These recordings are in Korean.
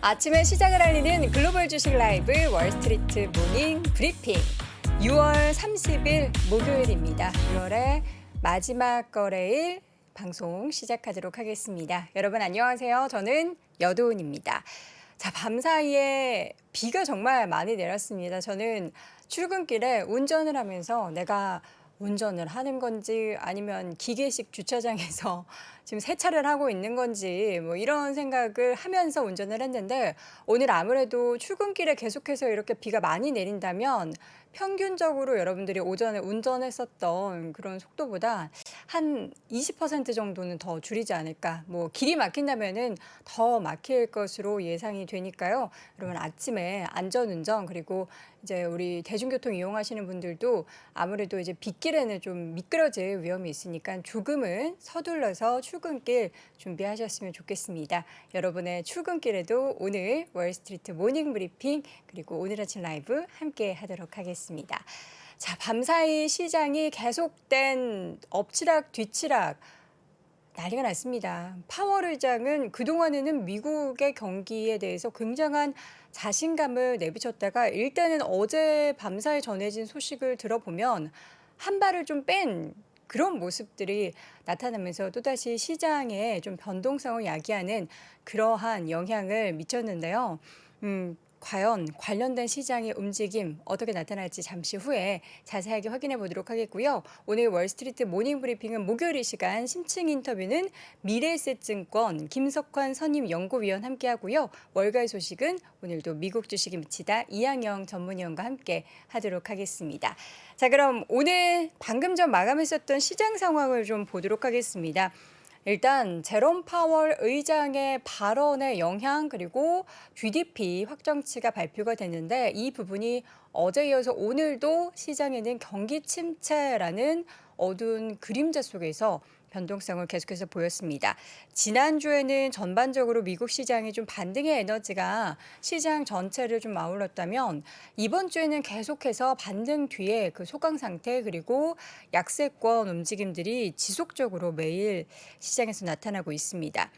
아침의 시작을 알리는 글로벌 주식 라이브 월스트리트 모닝 브리핑 6월 30일 목요일입니다. 6월의 마지막 거래일 방송 시작하도록 하겠습니다. 여러분 안녕하세요. 저는 여도은입니다. 자, 밤사이에 비가 정말 많이 내렸습니다. 저는 출근길에 운전을 하면서 내가 운전을 하는 건지 아니면 기계식 주차장에서 지금 세차를 하고 있는 건지 뭐 이런 생각을 하면서 운전을 했는데 오늘 아무래도 출근길에 계속해서 이렇게 비가 많이 내린다면 평균적으로 여러분들이 오전에 운전했었던 그런 속도보다 한 20% 정도는 더 줄이지 않을까. 뭐 길이 막힌다면은 더 막힐 것으로 예상이 되니까요. 여러분 아침에 안전운전 그리고 이제 우리 대중교통 이용하시는 분들도 아무래도 이제 빗길에는 좀 미끄러질 위험이 있으니까 조금은 서둘러서 출근길 준비하셨으면 좋겠습니다. 여러분의 출근길에도 오늘 월스트리트 모닝 브리핑 그리고 오늘 아침 라이브 함께 하도록 하겠습니다. 자, 밤사이 시장이 계속된 엎치락 뒤치락 난리가 났습니다. 파월 의장은 그동안에는 미국의 경기에 대해서 굉장한 자신감을 내비쳤다가 일단은 어제 밤사이 전해진 소식을 들어보면 한 발을 좀 뺀 그런 모습들이 나타나면서 또다시 시장에 좀 변동성을 야기하는 그러한 영향을 미쳤는데요. 과연 관련된 시장의 움직임 어떻게 나타날지 잠시 후에 자세하게 확인해 보도록 하겠고요. 오늘 월스트리트 모닝 브리핑은 목요일 이 시간 심층 인터뷰는 미래에셋증권 김석환 선임 연구위원 함께하고요. 월가의 소식은 오늘도 미국 주식에 미치다 이항영 전문위원과 함께 하도록 하겠습니다. 자, 그럼 오늘 방금 전 마감했었던 시장 상황을 좀 보도록 하겠습니다. 일단 제롬 파월 의장의 발언의 영향 그리고 GDP 확정치가 발표가 됐는데 이 부분이 어제 이어서 오늘도 시장에는 경기 침체라는 어두운 그림자 속에서 변동성을 계속해서 보였습니다. 지난주에는 전반적으로 미국 시장이 좀 반등의 에너지가 시장 전체를 좀 아울렀다면 이번 주에는 계속해서 반등 뒤에 그 소강 상태 그리고 약세권 움직임들이 지속적으로 매일 시장에서 나타나고 있습니다.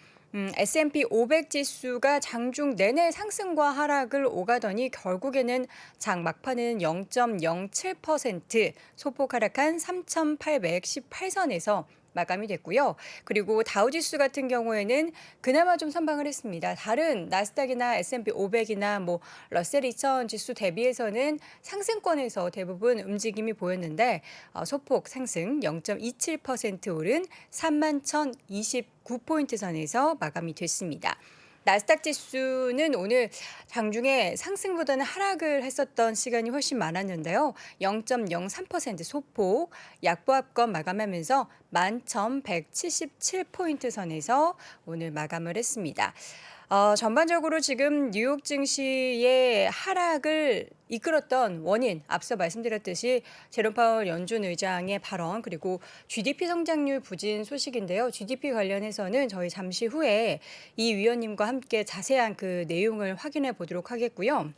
S&P 500 지수가 장중 내내 상승과 하락을 오가더니 결국에는 장 막판은 0.07% 소폭 하락한 3,818선에서 마감이 됐고요. 그리고 다우지수 같은 경우에는 그나마 좀 선방을 했습니다. 다른 나스닥이나 S&P 500이나 뭐 러셀 2000 지수 대비해서는 상승권에서 대부분 움직임이 보였는데 소폭 상승 0.27% 오른 31,029포인트 선에서 마감이 됐습니다. 나스닥 지수는 오늘 장중에 상승보다는 하락을 했었던 시간이 훨씬 많았는데요. 0.03% 소폭 약보합권 마감하면서 11,177포인트 선에서 오늘 마감을 했습니다. 전반적으로 지금 뉴욕 증시의 하락을 이끌었던 원인, 앞서 말씀드렸듯이 제롬 파월 연준 의장의 발언 그리고 GDP 성장률 부진 소식인데요. GDP 관련해서는 저희 잠시 후에 이 위원님과 함께 자세한 그 내용을 확인해 보도록 하겠고요.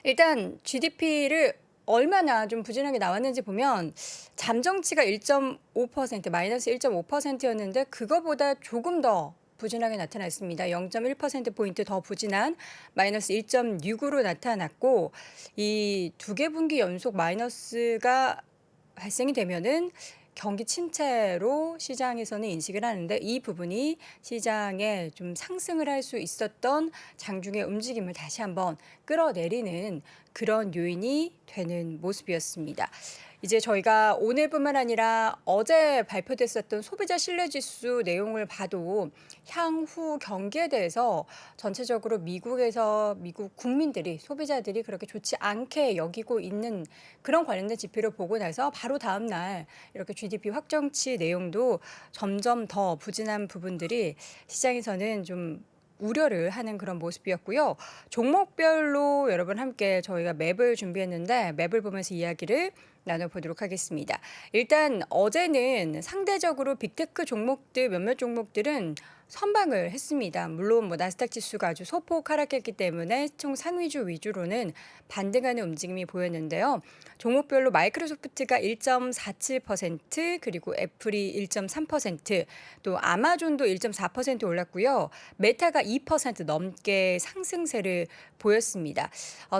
일단 GDP를 얼마나 좀 부진하게 나왔는지 보면 잠정치가 1.5% 마이너스 1.5%였는데 그거보다 조금 더 부진하게 나타났습니다. 0.1%포인트 더 부진한 마이너스 1.6으로 나타났고 이 두 개 분기 연속 마이너스가 발생이 되면은 경기 침체로 시장에서는 인식을 하는데 이 부분이 시장에 좀 상승을 할 수 있었던 장중의 움직임을 다시 한번 끌어내리는 그런 요인이 되는 모습이었습니다. 이제 저희가 오늘뿐만 아니라 어제 발표됐었던 소비자 신뢰지수 내용을 봐도 향후 경기에 대해서 전체적으로 미국 국민들이 소비자들이 그렇게 좋지 않게 여기고 있는 그런 관련된 지표를 보고 나서 바로 다음 날 이렇게 GDP 확정치 내용도 점점 더 부진한 부분들이 시장에서는 좀 우려를 하는 그런 모습이었고요. 종목별로 여러분 함께 저희가 맵을 준비했는데 맵을 보면서 이야기를 나눠보도록 하겠습니다. 일단 어제는 상대적으로 빅테크 종목들 몇몇 종목들은 선방을 했습니다. 물론 뭐 나스닥 지수가 아주 소폭 하락했기 때문에 총 상위주 위주로는 반등하는 움직임이 보였는데요. 종목별로 마이크로소프트가 1.47%, 그리고 애플이 1.3%, 또 아마존도 1.4% 올랐고요. 메타가 2% 넘게 상승세를 보였습니다.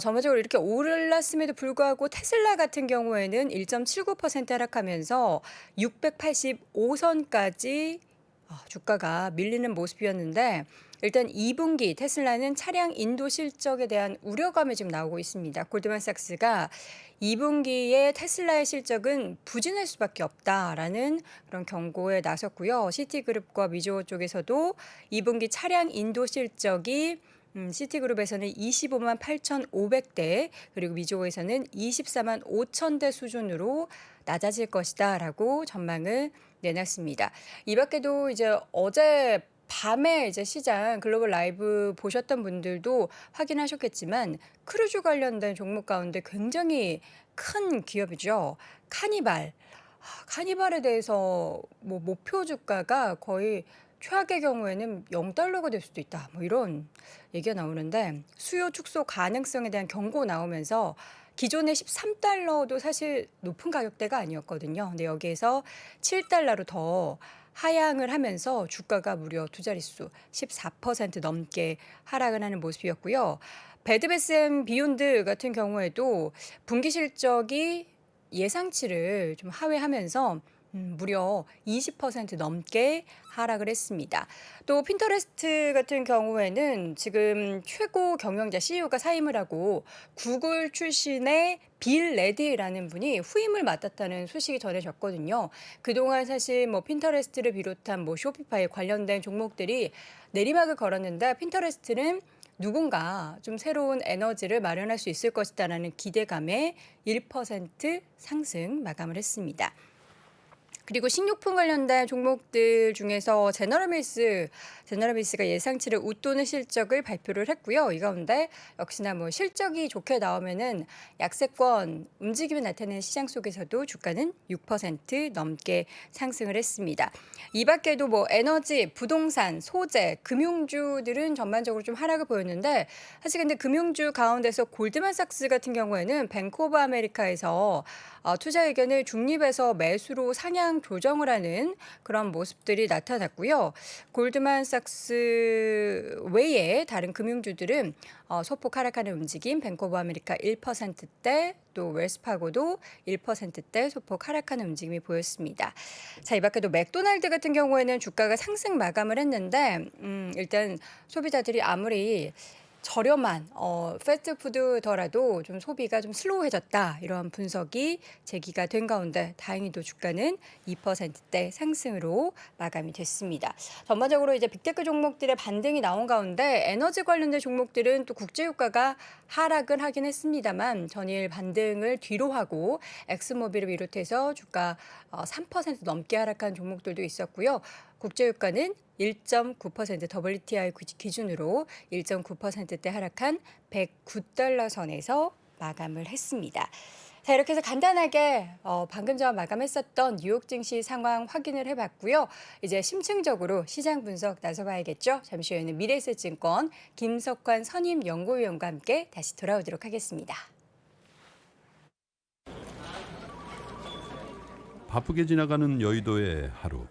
전반적으로 이렇게 올랐음에도 불구하고 테슬라 같은 경우에는 1.79% 하락하면서 685선까지 주가가 밀리는 모습이었는데, 일단 2분기 테슬라는 차량 인도 실적에 대한 우려감이 지금 나오고 있습니다. 골드만삭스가 2분기에 테슬라의 실적은 부진할 수밖에 없다라는 그런 경고에 나섰고요. 시티그룹과 미주호 쪽에서도 2분기 차량 인도 실적이 시티그룹에서는 25만 8,500대, 그리고 미주호에서는 24만 5,000대 수준으로 낮아질 것이다라고 전망을 내놨습니다. 이 밖에도 이제 어제 밤에 이제 시장 글로벌 라이브 보셨던 분들도 확인하셨겠지만, 크루즈 관련된 종목 가운데 굉장히 큰 기업이죠. 카니발. 카니발에 대해서 뭐 목표 주가가 거의 최악의 경우에는 0달러가 될 수도 있다, 뭐 이런 얘기가 나오는데, 수요 축소 가능성에 대한 경고 나오면서 기존의 13달러도 사실 높은 가격대가 아니었거든요. 근데 여기에서 7달러로 더 하향을 하면서 주가가 무려 두 자릿수 14% 넘게 하락을 하는 모습이었고요. 베드베스앤비욘드 같은 경우에도 분기 실적이 예상치를 좀 하회하면서 무려 20% 넘게 하락을 했습니다. 또 핀터레스트 같은 경우에는 지금 최고 경영자 CEO가 사임을 하고 구글 출신의 빌 레디라는 분이 후임을 맡았다는 소식이 전해졌거든요. 그동안 사실 뭐 핀터레스트를 비롯한 뭐 쇼피파이 관련된 종목들이 내리막을 걸었는데, 핀터레스트는 누군가 좀 새로운 에너지를 마련할 수 있을 것이다라는 기대감에 1% 상승 마감을 했습니다. 그리고 식료품 관련된 종목들 중에서 제너럴밀스가 예상치를 웃도는 실적을 발표를 했고요. 이 가운데 역시나 뭐 실적이 좋게 나오면은 약세권 움직임이 나타내는 시장 속에서도 주가는 6% 넘게 상승을 했습니다. 이 밖에도 뭐 에너지, 부동산, 소재, 금융주들은 전반적으로 좀 하락을 보였는데, 사실 근데 금융주 가운데서 골드만삭스 같은 경우에는 뱅크 오브 아메리카에서 투자 의견을 중립에서 매수로 상향 조정을 하는 그런 모습들이 나타났고요. 골드만삭스 외에 다른 금융주들은 소폭 하락하는 움직임, 뱅크 오브 아메리카 1%대, 또 웰스파고도 1%대 소폭 하락하는 움직임이 보였습니다. 자, 이 밖에도 맥도날드 같은 경우에는 주가가 상승 마감을 했는데, 일단 소비자들이 아무리 저렴한 패스트푸드더라도 좀 소비가 좀 슬로우해졌다, 이런 분석이 제기가 된 가운데 다행히도 주가는 2%대 상승으로 마감이 됐습니다. 전반적으로 이제 빅테크 종목들의 반등이 나온 가운데 에너지 관련된 종목들은 또 국제유가가 하락을 하긴 했습니다만 전일 반등을 뒤로 하고 엑스모빌을 비롯해서 주가 3% 넘게 하락한 종목들도 있었고요. 국제유가는 1.9% WTI 기준으로 1.9%대 하락한 109달러 선에서 마감을 했습니다. 자, 이렇게 해서 간단하게 방금 전 마감했었던 뉴욕 증시 상황 확인을 해봤고요. 이제 심층적으로 시장 분석 나서봐야겠죠. 잠시 후에는 미래에셋증권 김석환 선임 연구위원과 함께 다시 돌아오도록 하겠습니다. 바쁘게 지나가는 여의도의 하루.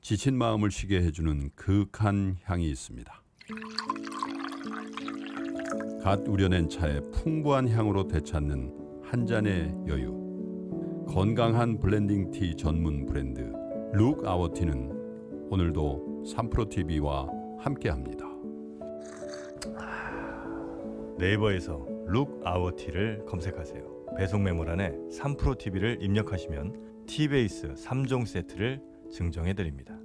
지친 마음을 쉬게 해주는 그윽한 향이 있습니다. 갓 우려낸 차의 풍부한 향으로 되찾는 한 잔의 여유. 건강한 블렌딩 티 전문 브랜드 룩 아워 티는 오늘도 3프로TV와 함께합니다. 네이버에서 룩 아워 티를 검색하세요. 배송 메모란에 3프로TV를 입력하시면 티베이스 3종 세트를 증정해드립니다.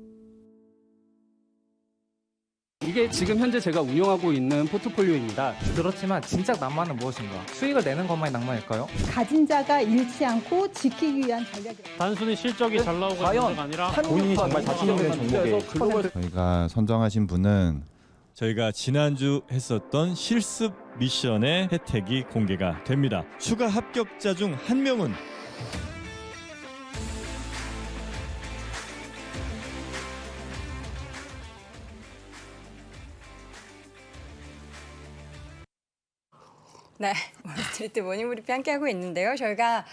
이게 지금 현재 제가 운영하고 있는 포트폴리오입니다. 그렇지만 진짜 낭만은 무엇인가? 수익을 내는 것만이 낭만일까요? 가진 자가 잃지 않고 지키기 위한 전략이다. 단순히 실적이 잘 나오고 있는 게 아니라 본인이 정말 자신 있는 종목에 저희가 선정하신 분은 저희가 지난주 했었던 실습 미션의 혜택이 공개가 됩니다. 추가 합격자 중 한 명은 네, 월스트리트 모닝 브리핑 함께 하고 있는데요. 저희가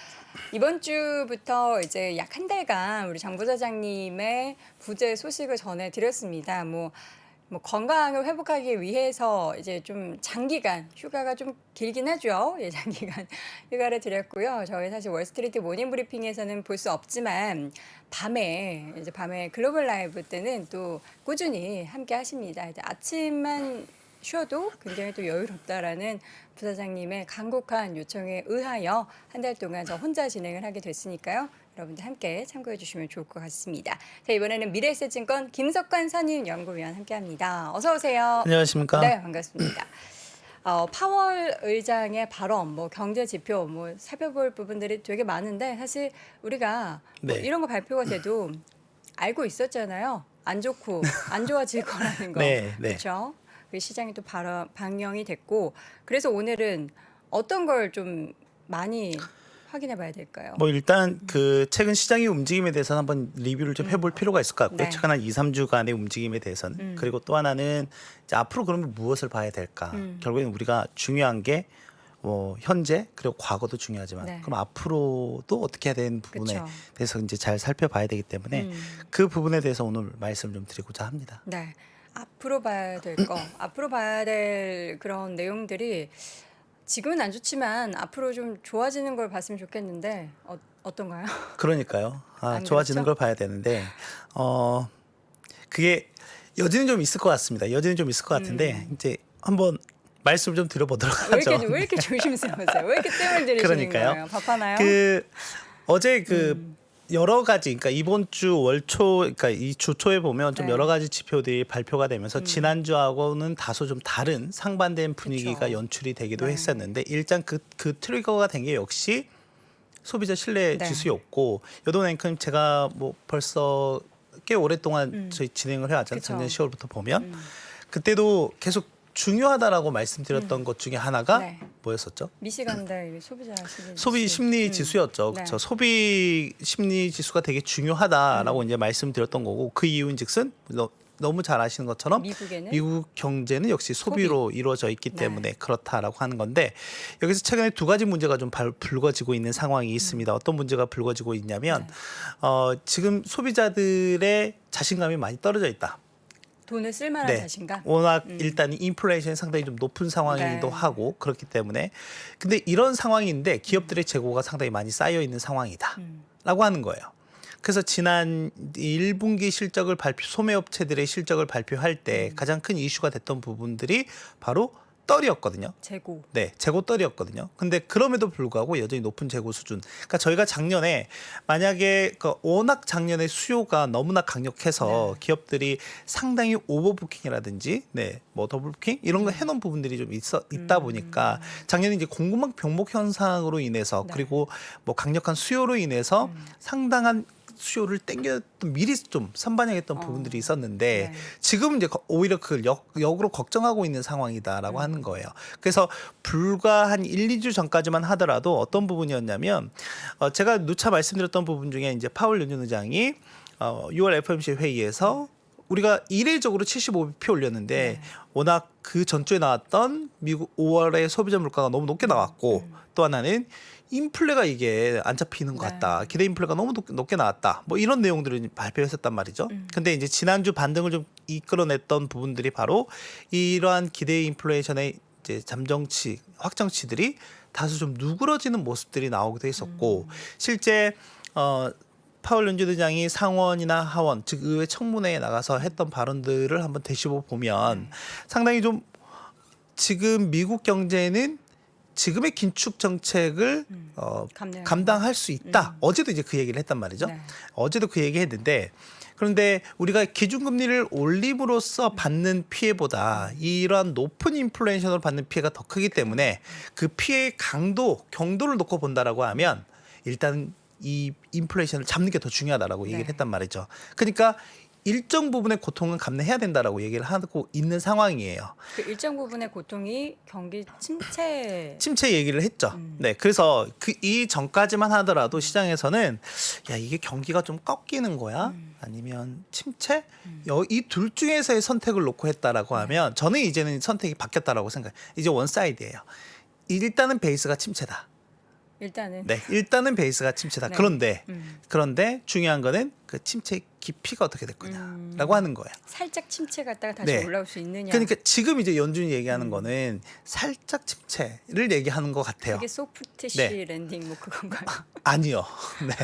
이번 주부터 이제 약 한 달간 우리 장 부사장님의 부재 소식을 전해드렸습니다. 뭐 건강을 회복하기 위해서 이제 좀 장기간 휴가가 좀 길긴 하죠. 예, 장기간 휴가를 드렸고요. 저희 사실 월스트리트 모닝 브리핑에서는 볼 수 없지만 밤에 글로벌 라이브 때는 또 꾸준히 함께 하십니다. 이제 아침만 쉬어도 굉장히 또 여유롭다라는 부사장님의 간곡한 요청에 의하여 한 달 동안 저 혼자 진행을 하게 됐으니까요. 여러분들 함께 참고해 주시면 좋을 것 같습니다. 자, 이번에는 미래에셋증권 김석관 선임연구위원 함께합니다. 어서 오세요. 안녕하십니까? 네, 반갑습니다. 파월 의장의 발언, 뭐 경제 지표, 뭐 살펴볼 부분들이 되게 많은데 사실 우리가 뭐 네. 이런 거 발표가 돼도 알고 있었잖아요. 안 좋고 안 좋아질 거라는 거. 네, 네. 그렇죠? 그 시장이 또 방영이 됐고 그래서 오늘은 어떤 걸 좀 많이 확인해 봐야 될까요? 뭐 일단 그 최근 시장의 움직임에 대해서는 한번 리뷰를 좀 해볼 필요가 있을 것 같고요. 네. 최근 한 2, 3주간의 움직임에 대해서는. 그리고 또 하나는 이제 앞으로 그러면 무엇을 봐야 될까? 결국엔 우리가 중요한 게 뭐 현재 그리고 과거도 중요하지만 네. 그럼 앞으로도 어떻게 해야 되는 부분에 그쵸. 대해서 이제 잘 살펴봐야 되기 때문에 그 부분에 대해서 오늘 말씀을 좀 드리고자 합니다. 네. 앞으로 봐야 될 거, 앞으로 봐야 될 그런 내용들이 지금은 안 좋지만 앞으로 좀 좋아지는 걸 봤으면 좋겠는데 어떤가요? 그러니까요. 안 좋아지는 그렇죠? 걸 봐야 되는데 그게 여지는 좀 있을 것 같습니다. 여지는 좀 있을 것 같은데 이제 한번 말씀 좀 드려보도록 하죠. 왜 이렇게 조심스러우세요? 왜 이렇게 뜸을 들이시는 그러니까요. 거예요? 밥하나요? 어제 여러 가지, 그러니까 이번 주 월초, 그러니까 이 주 초에 보면 좀 네. 여러 가지 지표들이 발표가 되면서 지난주하고는 다소 좀 다른 상반된 분위기가 그쵸. 연출이 되기도 네. 했었는데 일단 그 트리거가 된 게 역시 소비자 신뢰 네. 지수였고 여돈 앵커님 제가 뭐 벌써 꽤 오랫동안 저희 진행을 해왔잖아요. 그쵸. 작년 10월부터 보면 그때도 계속 중요하다라고 말씀드렸던 것 중에 하나가 네. 뭐였었죠? 미시간대 소비자 소비 심리 지수였죠. 네. 그렇죠. 소비 심리 지수가 되게 중요하다라고 이제 말씀드렸던 거고 그 이유인즉슨 너무 잘 아시는 것처럼 미국에는 미국 경제는 역시 소비로 이루어져 있기 네. 때문에 그렇다라고 하는 건데 여기서 최근에 두 가지 문제가 좀 불거지고 있는 상황이 있습니다. 어떤 문제가 불거지고 있냐면 지금 소비자들의 자신감이 많이 떨어져 있다. 돈을 쓸만한 네. 자신감. 워낙 일단 인플레이션이 상당히 좀 높은 상황이기도 네. 하고 그렇기 때문에 근데 이런 상황인데 기업들의 재고가 상당히 많이 쌓여 있는 상황이다라고 하는 거예요. 그래서 지난 1분기 실적을 소매업체들의 실적을 발표할 때 가장 큰 이슈가 됐던 부분들이 바로 떨이었거든요. 재고. 네, 재고 떨이었거든요. 근데 그럼에도 불구하고 여전히 높은 재고 수준. 그러니까 저희가 작년에 만약에 워낙 작년에 수요가 너무나 강력해서 기업들이 상당히 오버부킹이라든지, 뭐 더블부킹 이런 거 해놓은 부분들이 좀 있다 보니까 작년에 이제 공급망 병목 현상으로 인해서 네. 그리고 뭐 강력한 수요로 인해서 상당한 수요를 땡겼던 미리 좀 선반영했던 부분들이 있었는데 네. 지금은 이제 오히려 그걸 역으로 걱정하고 있는 상황이다라고 하는 거예요. 그래서 불과 한 1, 2주 전까지만 하더라도 어떤 부분이었냐면 제가 누차 말씀드렸던 부분 중에 이제 파월 연준 의장이 6월 FOMC 회의에서 우리가 이례적으로 75bp 올렸는데 워낙 그 전주에 나왔던 미국 5월의 소비자 물가가 너무 높게 나왔고 또 하나는 인플레가 이게 안 잡히는 것 같다. 기대 인플레가 너무 높게 나왔다. 뭐 이런 내용들을 발표했었단 말이죠. 근데 이제 지난주 반등을 좀 이끌어냈던 부분들이 바로 이러한 기대 인플레이션의 이제 잠정치, 확정치들이 다소 좀 누그러지는 모습들이 나오기도 했었고 실제 파월 연준 의장이 상원이나 하원, 즉 의회 청문회에 나가서 했던 발언들을 한번 되짚어 보면 상당히 좀 지금 미국 경제는 지금의 긴축 정책을 감당할 수 있다. 어제도 이제 그 얘기를 했단 말이죠. 네. 어제도 그 얘기 했는데 그런데 우리가 기준금리를 올림으로써 받는 피해보다 이러한 높은 인플레이션으로 받는 피해가 더 크기 때문에 그 피해의 경도를 놓고 본다라고 하면 일단 이 인플레이션을 잡는 게 더 중요하다라고 얘기를 했단 말이죠. 그러니까 일정 부분의 고통은 감내해야 된다라고 얘기를 하고 있는 상황이에요. 그 일정 부분의 고통이 경기 침체 얘기를 했죠. 네, 그래서 이 전까지만 하더라도 시장에서는 야 이게 경기가 좀 꺾이는 거야, 아니면 침체, 이 둘 중에서의 선택을 놓고 했다라고 하면 저는 이제는 선택이 바뀌었다라고 생각해요. 이제 원사이드예요. 일단은 베이스가 침체다. 일단은 네, 일단은 베이스가 침체다. 네. 그런데 중요한 거는 그 침체 깊이가 어떻게 될 거냐라고 하는 거예요. 살짝 침체 갔다가 다시 네. 올라올 수 있느냐. 그러니까 지금 이제 연준이 얘기하는 거는 살짝 침체를 얘기하는 것 같아요. 그게 소프트시 네. 랜딩 뭐 그건가요? 아니요. 네.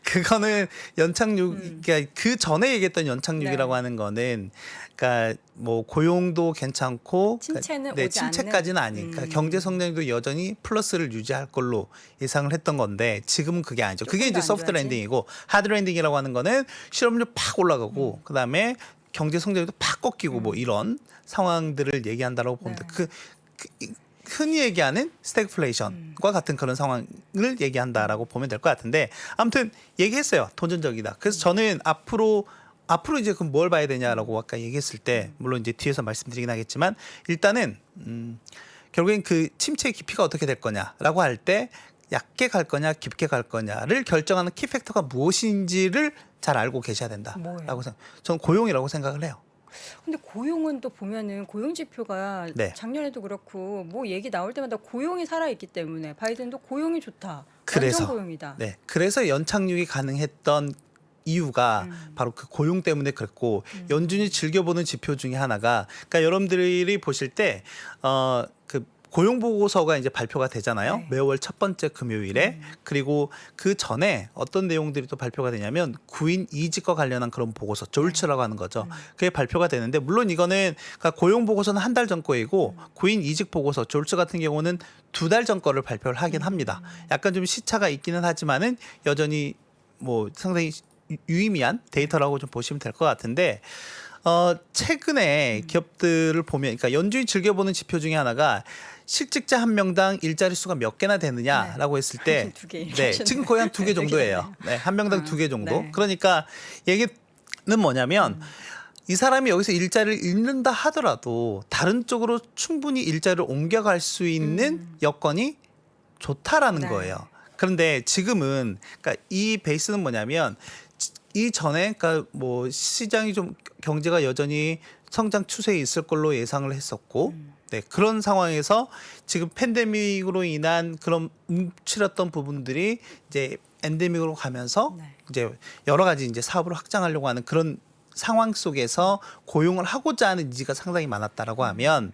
그거는 연착륙, 그러니까 그 전에 얘기했던 연착륙이라고 네. 하는 거는, 그러니까 뭐 고용도 괜찮고, 침체는 네, 오지 침체까지는 않는? 아니니까 경제 성장도 여전히 플러스를 유지할 걸로 예상을 했던 건데 지금은 그게 아니죠. 그게 조금 이제 더 소프트 안 좋아지? 랜딩이고, 하드 랜딩이라고 하는 거는 실업률 팍 올라가고, 그 다음에 경제 성장도 팍 꺾이고 뭐 이런 상황들을 얘기한다라고 보면 네. 돼요. 흔히 얘기하는 스태그플레이션과 같은 그런 상황을 얘기한다라고 보면 될 것 같은데, 아무튼 얘기했어요. 도전적이다. 그래서 저는 앞으로 이제 그럼 뭘 봐야 되냐라고 아까 얘기했을 때, 물론 이제 뒤에서 말씀드리긴 하겠지만, 일단은 결국엔 그 침체의 깊이가 어떻게 될 거냐라고 할 때 얕게 갈 거냐 깊게 갈 거냐를 결정하는 키 팩터가 무엇인지를 잘 알고 계셔야 된다라고 뭐예요? 저는 고용이라고 생각을 해요. 근데 고용은 또 보면은 고용 지표가 네. 작년에도 그렇고 뭐 얘기 나올 때마다 고용이 살아 있기 때문에 바이든도 고용이 좋다. 그래서 완전 고용이다. 네, 그래서 연착륙이 가능했던 이유가 바로 그 고용 때문에 그랬고, 연준이 즐겨보는 지표 중에 하나가, 그러니까 여러분들이 보실 때 그 고용 보고서가 이제 발표가 되잖아요. 네. 매월 첫 번째 금요일에. 그리고 그 전에 어떤 내용들이 또 발표가 되냐면 구인 이직과 관련한 그런 보고서, 졸츠라고 하는 거죠. 그게 발표가 되는데, 물론 이거는 그러니까 고용 보고서는 한 달 전 거이고 구인 이직 보고서, 졸츠 같은 경우는 2달 전 거를 발표를 하긴 합니다. 약간 좀 시차가 있기는 하지만은 여전히 뭐 상당히 유의미한 데이터라고 좀 보시면 될 것 같은데, 최근에 기업들을 보면, 그러니까 연준이 즐겨보는 지표 중에 하나가 실직자 한 명당 일자리 수가 몇 개나 되느냐라고 했을 때, 두 개 네, 얘기하셨네요. 지금 거의 한 2개 네, 정도예요. 네, 한 명당 2개 정도. 네. 그러니까 얘기는 뭐냐면, 이 사람이 여기서 일자리를 잃는다 하더라도 다른 쪽으로 충분히 일자리를 옮겨갈 수 있는 여건이 좋다라는 네. 거예요. 그런데 지금은, 그러니까 이 베이스는 뭐냐면, 이전에 그러니까 뭐 시장이 좀 경제가 여전히 성장 추세에 있을 걸로 예상을 했었고, 네, 그런 상황에서 지금 팬데믹으로 인한 그런 움츠렸던 부분들이 이제 엔데믹으로 가면서 네. 이제 여러 가지 이제 사업을 확장하려고 하는 그런 상황 속에서 고용을 하고자 하는 니즈가 상당히 많았다라고 하면,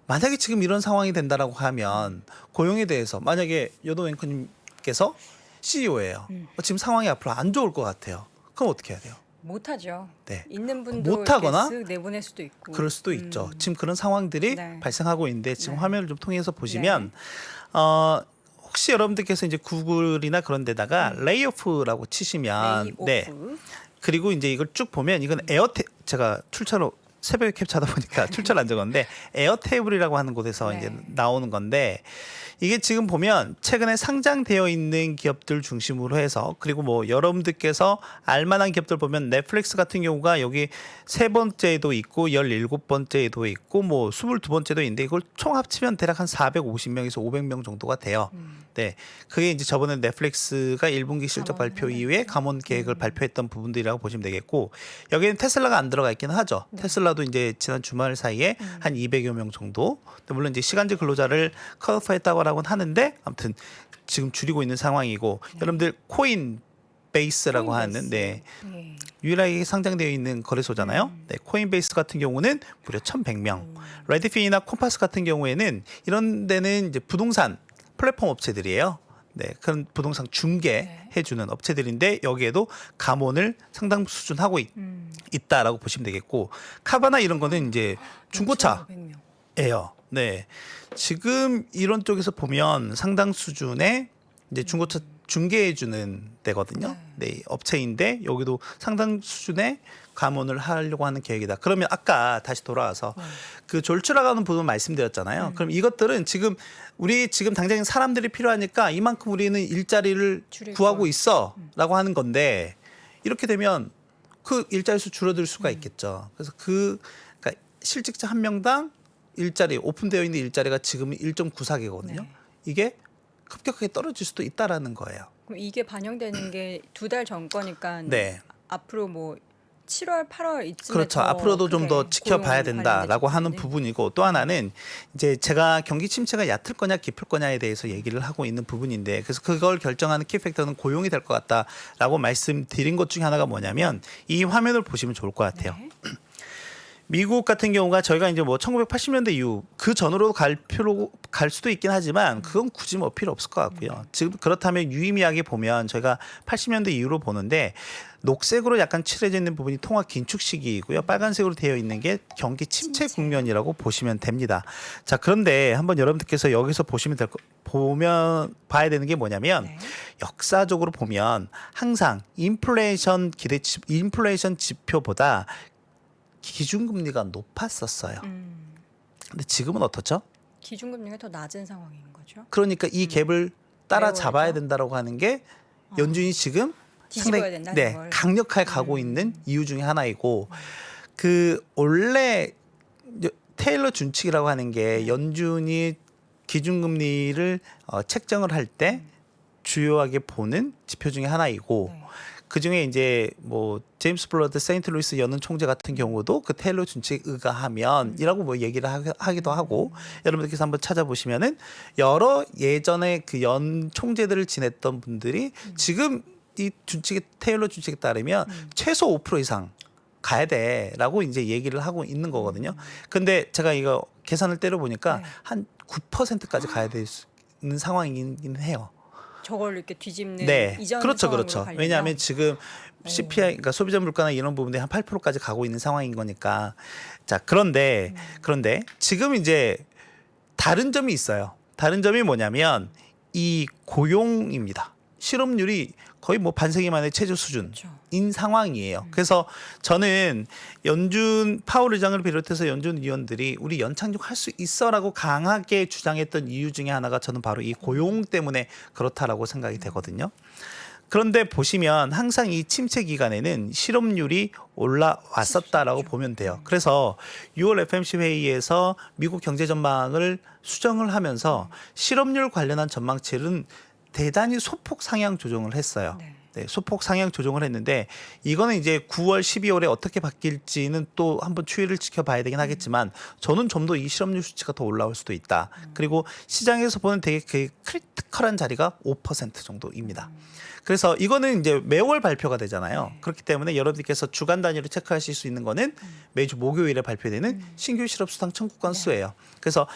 만약에 지금 이런 상황이 된다라고 하면 고용에 대해서 만약에 여도 앵커님께서 CEO예요. 지금 상황이 앞으로 안 좋을 것 같아요. 그럼 어떻게 해야 돼요? 못하죠. 네. 있는 분도 못하거나 이렇게 쓱 내보낼 수도 있고. 그럴 수도 있죠. 지금 그런 상황들이 네. 발생하고 있는데, 지금 네. 화면을 좀 통해서 보시면 혹시 여러분들께서 이제 구글이나 그런 데다가 레이오프라고 치시면, 레이오프. 네. 그리고 이제 이걸 쭉 보면 이건 제가 출처로 새벽에 캡처하다 보니까 출처를 안 적었는데, 에어테이블이라고 하는 곳에서 네. 이제 나오는 건데, 이게 지금 보면 최근에 상장되어 있는 기업들 중심으로 해서, 그리고 뭐 여러분들께서 알만한 기업들 보면 넷플릭스 같은 경우가 여기 3번째도 있고 17번째도 있고 뭐 22번째도 있는데, 이걸 총 합치면 대략 한 450명에서 500명 정도가 돼요. 네, 그게 이제 저번에 넷플릭스가 1분기 실적 발표 이후에 감원 계획을 발표했던 부분들이라고 보시면 되겠고, 여기는 테슬라가 안 들어가 있기는 하죠. 테슬라도 이제 지난 주말 사이에 한 200여 명 정도, 물론 이제 시간제 근로자를 컷오프했다고 하는데, 아무튼 지금 줄이고 있는 상황이고, 여러분들 코인베이스라고 하는, 네, 네. 유일하게 상장되어 있는 거래소잖아요. 네, 코인베이스 같은 경우는 무려 1,100명. 레드핀이나 콤파스 같은 경우에는 이런 데는 이제 부동산 플랫폼 업체들이에요. 네, 그런 부동산 중개해주는 업체들인데, 여기에도 감원을 상당 수준 하고 있다라고 보시면 되겠고, 카바나 이런 거는 이제 중고차 500명. 예요. 네. 지금 이런 쪽에서 보면 상당 수준의 이제 중고차 중개해주는 데거든요. 네, 업체인데 여기도 상당 수준의 감원을 하려고 하는 계획이다. 그러면 아까 다시 돌아와서 그 졸츠라고 하는 부분 말씀드렸잖아요. 그럼 이것들은 지금 우리 지금 당장 사람들이 필요하니까 이만큼 우리는 일자리를 줄일 구하고 거야. 있어라고 하는 건데, 이렇게 되면 그 일자리 수 줄어들 수가 있겠죠. 그래서 그러니까 실직자 한 명당 일자리 오픈되어 있는 일자리가 지금 1.94개거든요. 네. 이게 급격하게 떨어질 수도 있다라는 거예요. 그럼 이게 반영되는 게 2달 전 거니까 네. 앞으로 뭐 7월, 8월 이쯤에 그렇죠. 더 앞으로도 좀 더 크게 지켜봐야 고용 된다라고 관련된 하는 부분이. 부분이고 또 하나는 이제 제가 경기 침체가 얕을 거냐 깊을 거냐에 대해서 얘기를 하고 있는 부분인데 그래서 그걸 결정하는 키팩터는 고용이 될 것 같다라고 말씀드린 것 중에 하나가 뭐냐면 이 화면을 보시면 좋을 것 같아요. 네. 미국 같은 경우가 저희가 이제 뭐 1980년대 이후 그 전으로 갈 수도 있긴 하지만 그건 굳이 뭐 필요 없을 것 같고요. 지금 그렇다면 유의미하게 보면 저희가 80년대 이후로 보는데 녹색으로 약간 칠해져 있는 부분이 통화 긴축 시기이고요. 빨간색으로 되어 있는 게 경기 침체 국면이라고 보시면 됩니다. 자, 그런데 한번 여러분들께서 여기서 보시면 봐야 되는 게 뭐냐면 네. 역사적으로 보면 항상 인플레이션 지표보다 기준금리가 높았었어요. 근데 지금은 어떻죠? 기준금리가 더 낮은 상황인 거죠. 그러니까 이 갭을 따라잡아야 메워야죠. 된다라고 하는 게 연준이 지금 뒤집어야 상당히 된다는 걸. 강력하게 가고 있는 이유 중에 하나이고 그 원래 테일러 준칙이라고 하는 게 연준이 기준금리를 책정을 할 때 주요하게 보는 지표 중에 하나이고 네. 그 중에 이제 뭐 제임스 블러드 세인트루이스 연은 총재 같은 경우도 그 테일러 준칙에 의거하면이라고 뭐 얘기를 하기도 하고 여러분들께서 한번 찾아보시면은 여러 예전에 그 연 총재들을 지냈던 분들이 지금 이 준칙의 테일러 준칙에 따르면 최소 5% 이상 가야 돼라고 이제 얘기를 하고 있는 거거든요. 근데 제가 이거 계산을 때려 보니까 네. 한 9%까지 가야 되는 상황이긴 해요. 저걸 이렇게 뒤집는 네, 이전 그렇죠, 상황으로 그렇죠. 가려면 왜냐하면 지금 CPI, 그러니까 소비자 물가나 이런 부분들이 한 8%까지 가고 있는 상황인 거니까. 자, 그런데 지금 이제 다른 점이 있어요. 다른 점이 뭐냐면 이 고용입니다. 실업률이 거의 뭐 반세기 만에 최저 수준인 상황이에요. 그래서 저는 연준 파월 의장을 비롯해서 연준 위원들이 우리 연착륙할 수 있어라고 강하게 주장했던 이유 중에 하나가 저는 바로 이 고용 때문에 그렇다라고 생각이 되거든요. 그런데 보시면 항상 이 침체 기간에는 실업률이 올라왔었다라고 보면 돼요. 그래서 6월 FMC 회의에서 미국 경제 전망을 수정을 하면서 실업률 관련한 전망치는 대단히 소폭 상향 조정을 했어요. 네, 소폭 상향 조정을 했는데 이거는 이제 9월, 12월에 어떻게 바뀔지는 또 한번 추이를 지켜봐야 되긴 하겠지만 저는 좀 더 이 실업률 수치가 더 올라올 수도 있다. 그리고 시장에서 보는 되게 그 크리티컬한 자리가 5% 정도입니다. 그래서 이거는 이제 매월 발표가 되잖아요. 그렇기 때문에 여러분들께서 주간 단위로 체크하실 수 있는 거는 매주 목요일에 발표되는 신규 실업 수당 청구 수예요. 그래서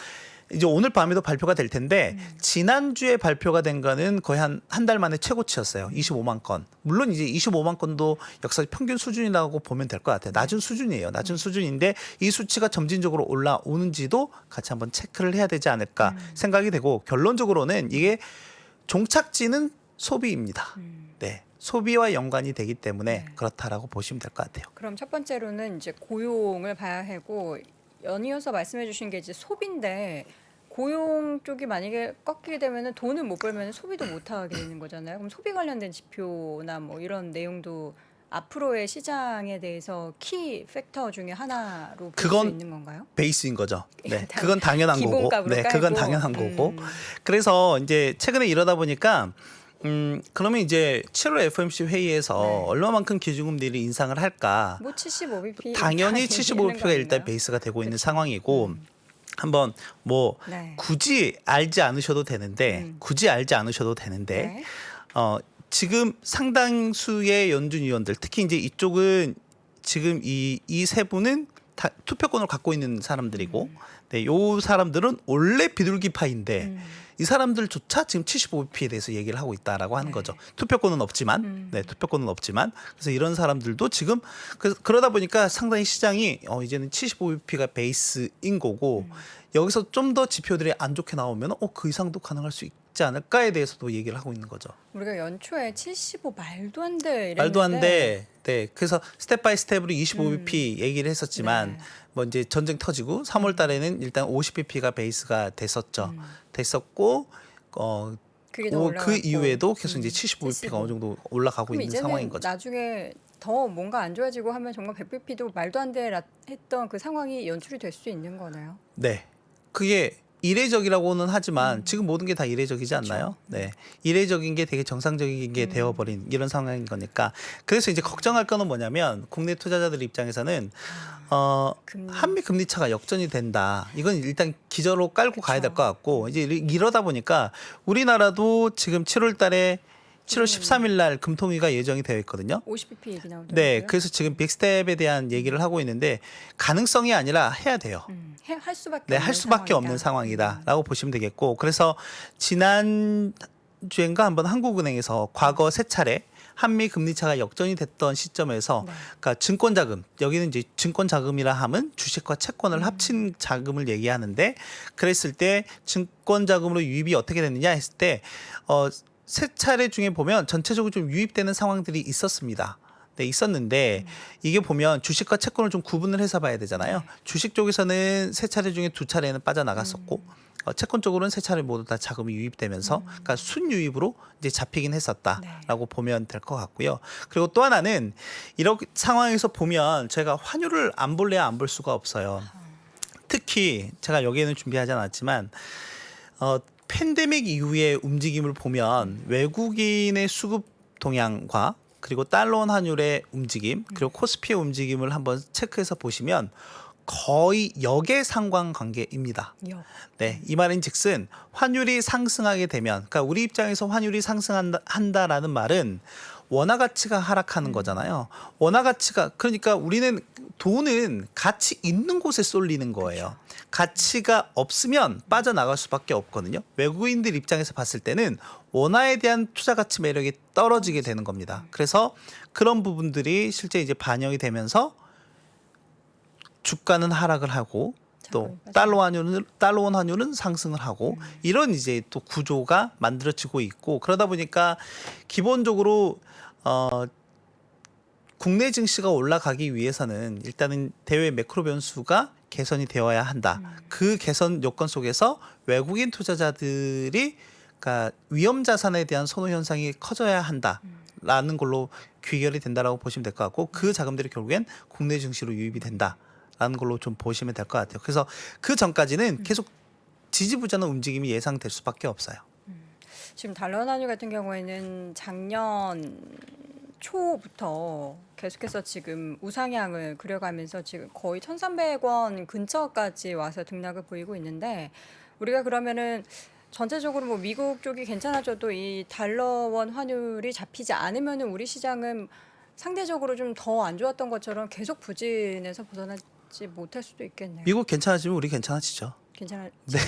이제 오늘 밤에도 발표가 될 텐데 지난주에 발표가 된 거는 거의 한 달 만에 최고치였어요. 25만 건. 물론 이제 25만 건도 역사적 평균 수준이라고 보면 될 것 같아요. 낮은 수준이에요. 낮은 수준인데 이 수치가 점진적으로 올라오는지도 같이 한번 체크를 해야 되지 않을까 생각이 되고 결론적으로는 이게 종착지는 소비입니다. 네. 소비와 연관이 되기 때문에 그렇다라고 보시면 될 것 같아요. 그럼 첫 번째로는 이제 고용을 봐야 하고 연이어서 말씀해 주신 게 이제 소비인데 고용 쪽이 만약에 꺾이게 되면 돈을 못 벌면 소비도 못 하게 되는 거잖아요. 그럼 소비 관련된 지표나 뭐 이런 내용도 앞으로의 시장에 대해서 키 팩터 중에 하나로 볼 수 그건 있는 건가요? 베이스인 거죠. 네, 그건 당연한 거고. 기본값으로 네, 그건 깔고. 당연한 거고. 그래서 이제 최근에 이러다 보니까 그러면 이제 7월 FOMC 회의에서 얼마만큼 기준금리를 인상을 할까? 뭐 75bp 당연히 75bp가 일단 베이스가 되고 있는 상황이고 한번 뭐 네. 굳이 알지 않으셔도 되는데 네. 지금 상당수의 연준 위원들 특히 이제 이쪽은 지금 이 세 분은 다 투표권을 갖고 있는 사람들이고 네, 요 사람들은 원래 비둘기파인데 이 사람들조차 지금 75bp에 대해서 얘기를 하고 있다라고 하는 거죠. 투표권은 없지만, 투표권은 없지만, 그래서 이런 사람들도 지금 그러다 보니까 상당히 시장이 이제는 75bp가 베이스인 거고 여기서 좀 더 지표들이 안 좋게 나오면 그 이상도 가능할 수 있지 않을까에 대해서도 얘기를 하고 있는 거죠. 우리가 연초에 75 말도 안 돼 이랬는데 말도 안 돼. 네, 그래서 스텝 바이 스텝으로 25bp 얘기를 했었지만 뭐 이제 전쟁 터지고 3월 달에는 일단 50bp가 베이스가 됐었죠. 됐었고 그게 더 올라갔고. 그 이후에도 계속 이제 75bp가 75. 어느 정도 올라가고 그럼 있는 이제는 상황인 거죠. 나중에 더 뭔가 안 좋아지고 하면 정말 100bp도 말도 안 돼 했던 그 상황이 연출이 될 수 있는 거네요. 네. 그게 이례적이라고는 하지만 지금 모든 게 다 이례적이지 않나요? 네. 이례적인 게 되게 정상적인 게 되어버린 이런 상황인 거니까. 그래서 이제 걱정할 거는 뭐냐면 국내 투자자들 입장에서는 한미 금리 차가 역전이 된다. 이건 일단 기저로 깔고 가야 될 것 같고 이제 이러다 보니까 우리나라도 지금 7월 달에 7월 13일 날 금통위가 예정이 되어 있거든요. 50bp 얘기 나오더라고요. 네. 그래서 지금 빅스텝에 대한 얘기를 하고 있는데 가능성이 아니라 해야 돼요. 할 수밖에 네, 없는 할 수밖에 상황이다. 없는 상황이다라고 보시면 되겠고, 그래서 지난 주엔가 한번 한국은행에서 과거 세 차례 한미 금리 차가 역전이 됐던 시점에서, 그러니까 증권 자금, 여기는 이제 증권 자금이라 함은 주식과 채권을 합친 자금을 얘기하는데, 그랬을 때 증권 자금으로 유입이 어떻게 됐느냐 했을 때 세 차례 중에 보면 전체적으로 좀 유입되는 상황들이 있었습니다. 네, 있었는데 이게 보면 주식과 채권을 좀 구분을 해서 봐야 되잖아요. 주식 쪽에서는 세 차례 중에 두 차례는 빠져나갔었고 채권 쪽으로는 세 차례 모두 다 자금이 유입되면서 그러니까 순유입으로 이제 잡히긴 했었다라고 보면 될 것 같고요. 그리고 또 하나는 이런 상황에서 보면 제가 환율을 안 볼래야 안 볼 수가 없어요. 특히 제가 여기에는 준비하지 않았지만 팬데믹 이후의 움직임을 보면 외국인의 수급 동향과 그리고 달러원 환율의 움직임, 그리고 코스피의 움직임을 한번 체크해서 보시면 거의 역의 상관관계입니다. 네, 이 말인즉슨 환율이 상승하게 되면, 그러니까 우리 입장에서 환율이 상승한다라는 말은 원화 가치가 하락하는 거잖아요. 원화 가치가, 그러니까 우리는 돈은 가치 있는 곳에 쏠리는 거예요. 가치가 없으면 빠져나갈 수밖에 없거든요. 외국인들 입장에서 봤을 때는 원화에 대한 투자 가치 매력이 떨어지게 되는 겁니다. 그래서 그런 부분들이 실제 이제 반영이 되면서 주가는 하락을 하고 또 달러원 환율은 상승을 하고 이런 이제 또 구조가 만들어지고 있고, 그러다 보니까 기본적으로 국내 증시가 올라가기 위해서는 일단은 대외 매크로 변수가 개선이 되어야 한다. 그 개선 요건 속에서 외국인 투자자들이 그러니까 위험 자산에 대한 선호 현상이 커져야 한다라는 걸로 귀결이 된다라고 보시면 될 것 같고, 그 자금들이 결국엔 국내 증시로 유입이 된다라는 걸로 좀 보시면 될 것 같아요. 그래서 그 전까지는 계속 지지부진한 움직임이 예상될 수밖에 없어요. 지금 달러 환율 같은 경우에는 작년 초부터 계속해서 지금 우상향을 그려가면서 지금 거의 1,300원 근처까지 와서 등락을 보이고 있는데, 우리가 그러면은 전체적으로 뭐 미국 쪽이 괜찮아져도 이 달러원 환율이 잡히지 않으면은 우리 시장은 상대적으로 좀 더 안 좋았던 것처럼 계속 부진에서 벗어나지 못할 수도 있겠네요. 미국 괜찮아지면 우리 괜찮아지죠. 괜찮아. 네.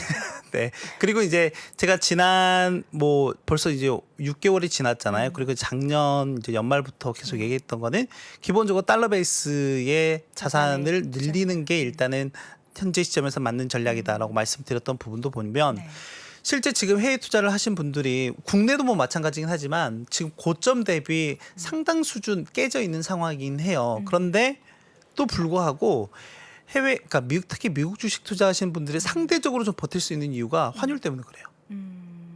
네. 그리고 이제 제가 지난 뭐 벌써 이제 6개월이 지났잖아요. 그리고 작년 이제 연말부터 계속 얘기했던 거는 기본적으로 달러 베이스의 자산을 늘리는 게 일단은 현재 시점에서 맞는 전략이다라고 말씀드렸던 부분도 보면 실제 지금 해외 투자를 하신 분들이 국내도 뭐 마찬가지긴 하지만 지금 고점 대비 상당 수준 깨져 있는 상황이긴 해요. 그런데 또 불구하고 해외, 그러니까 특히 미국 주식 투자하시는 분들이 상대적으로 좀 버틸 수 있는 이유가 환율 때문에 그래요.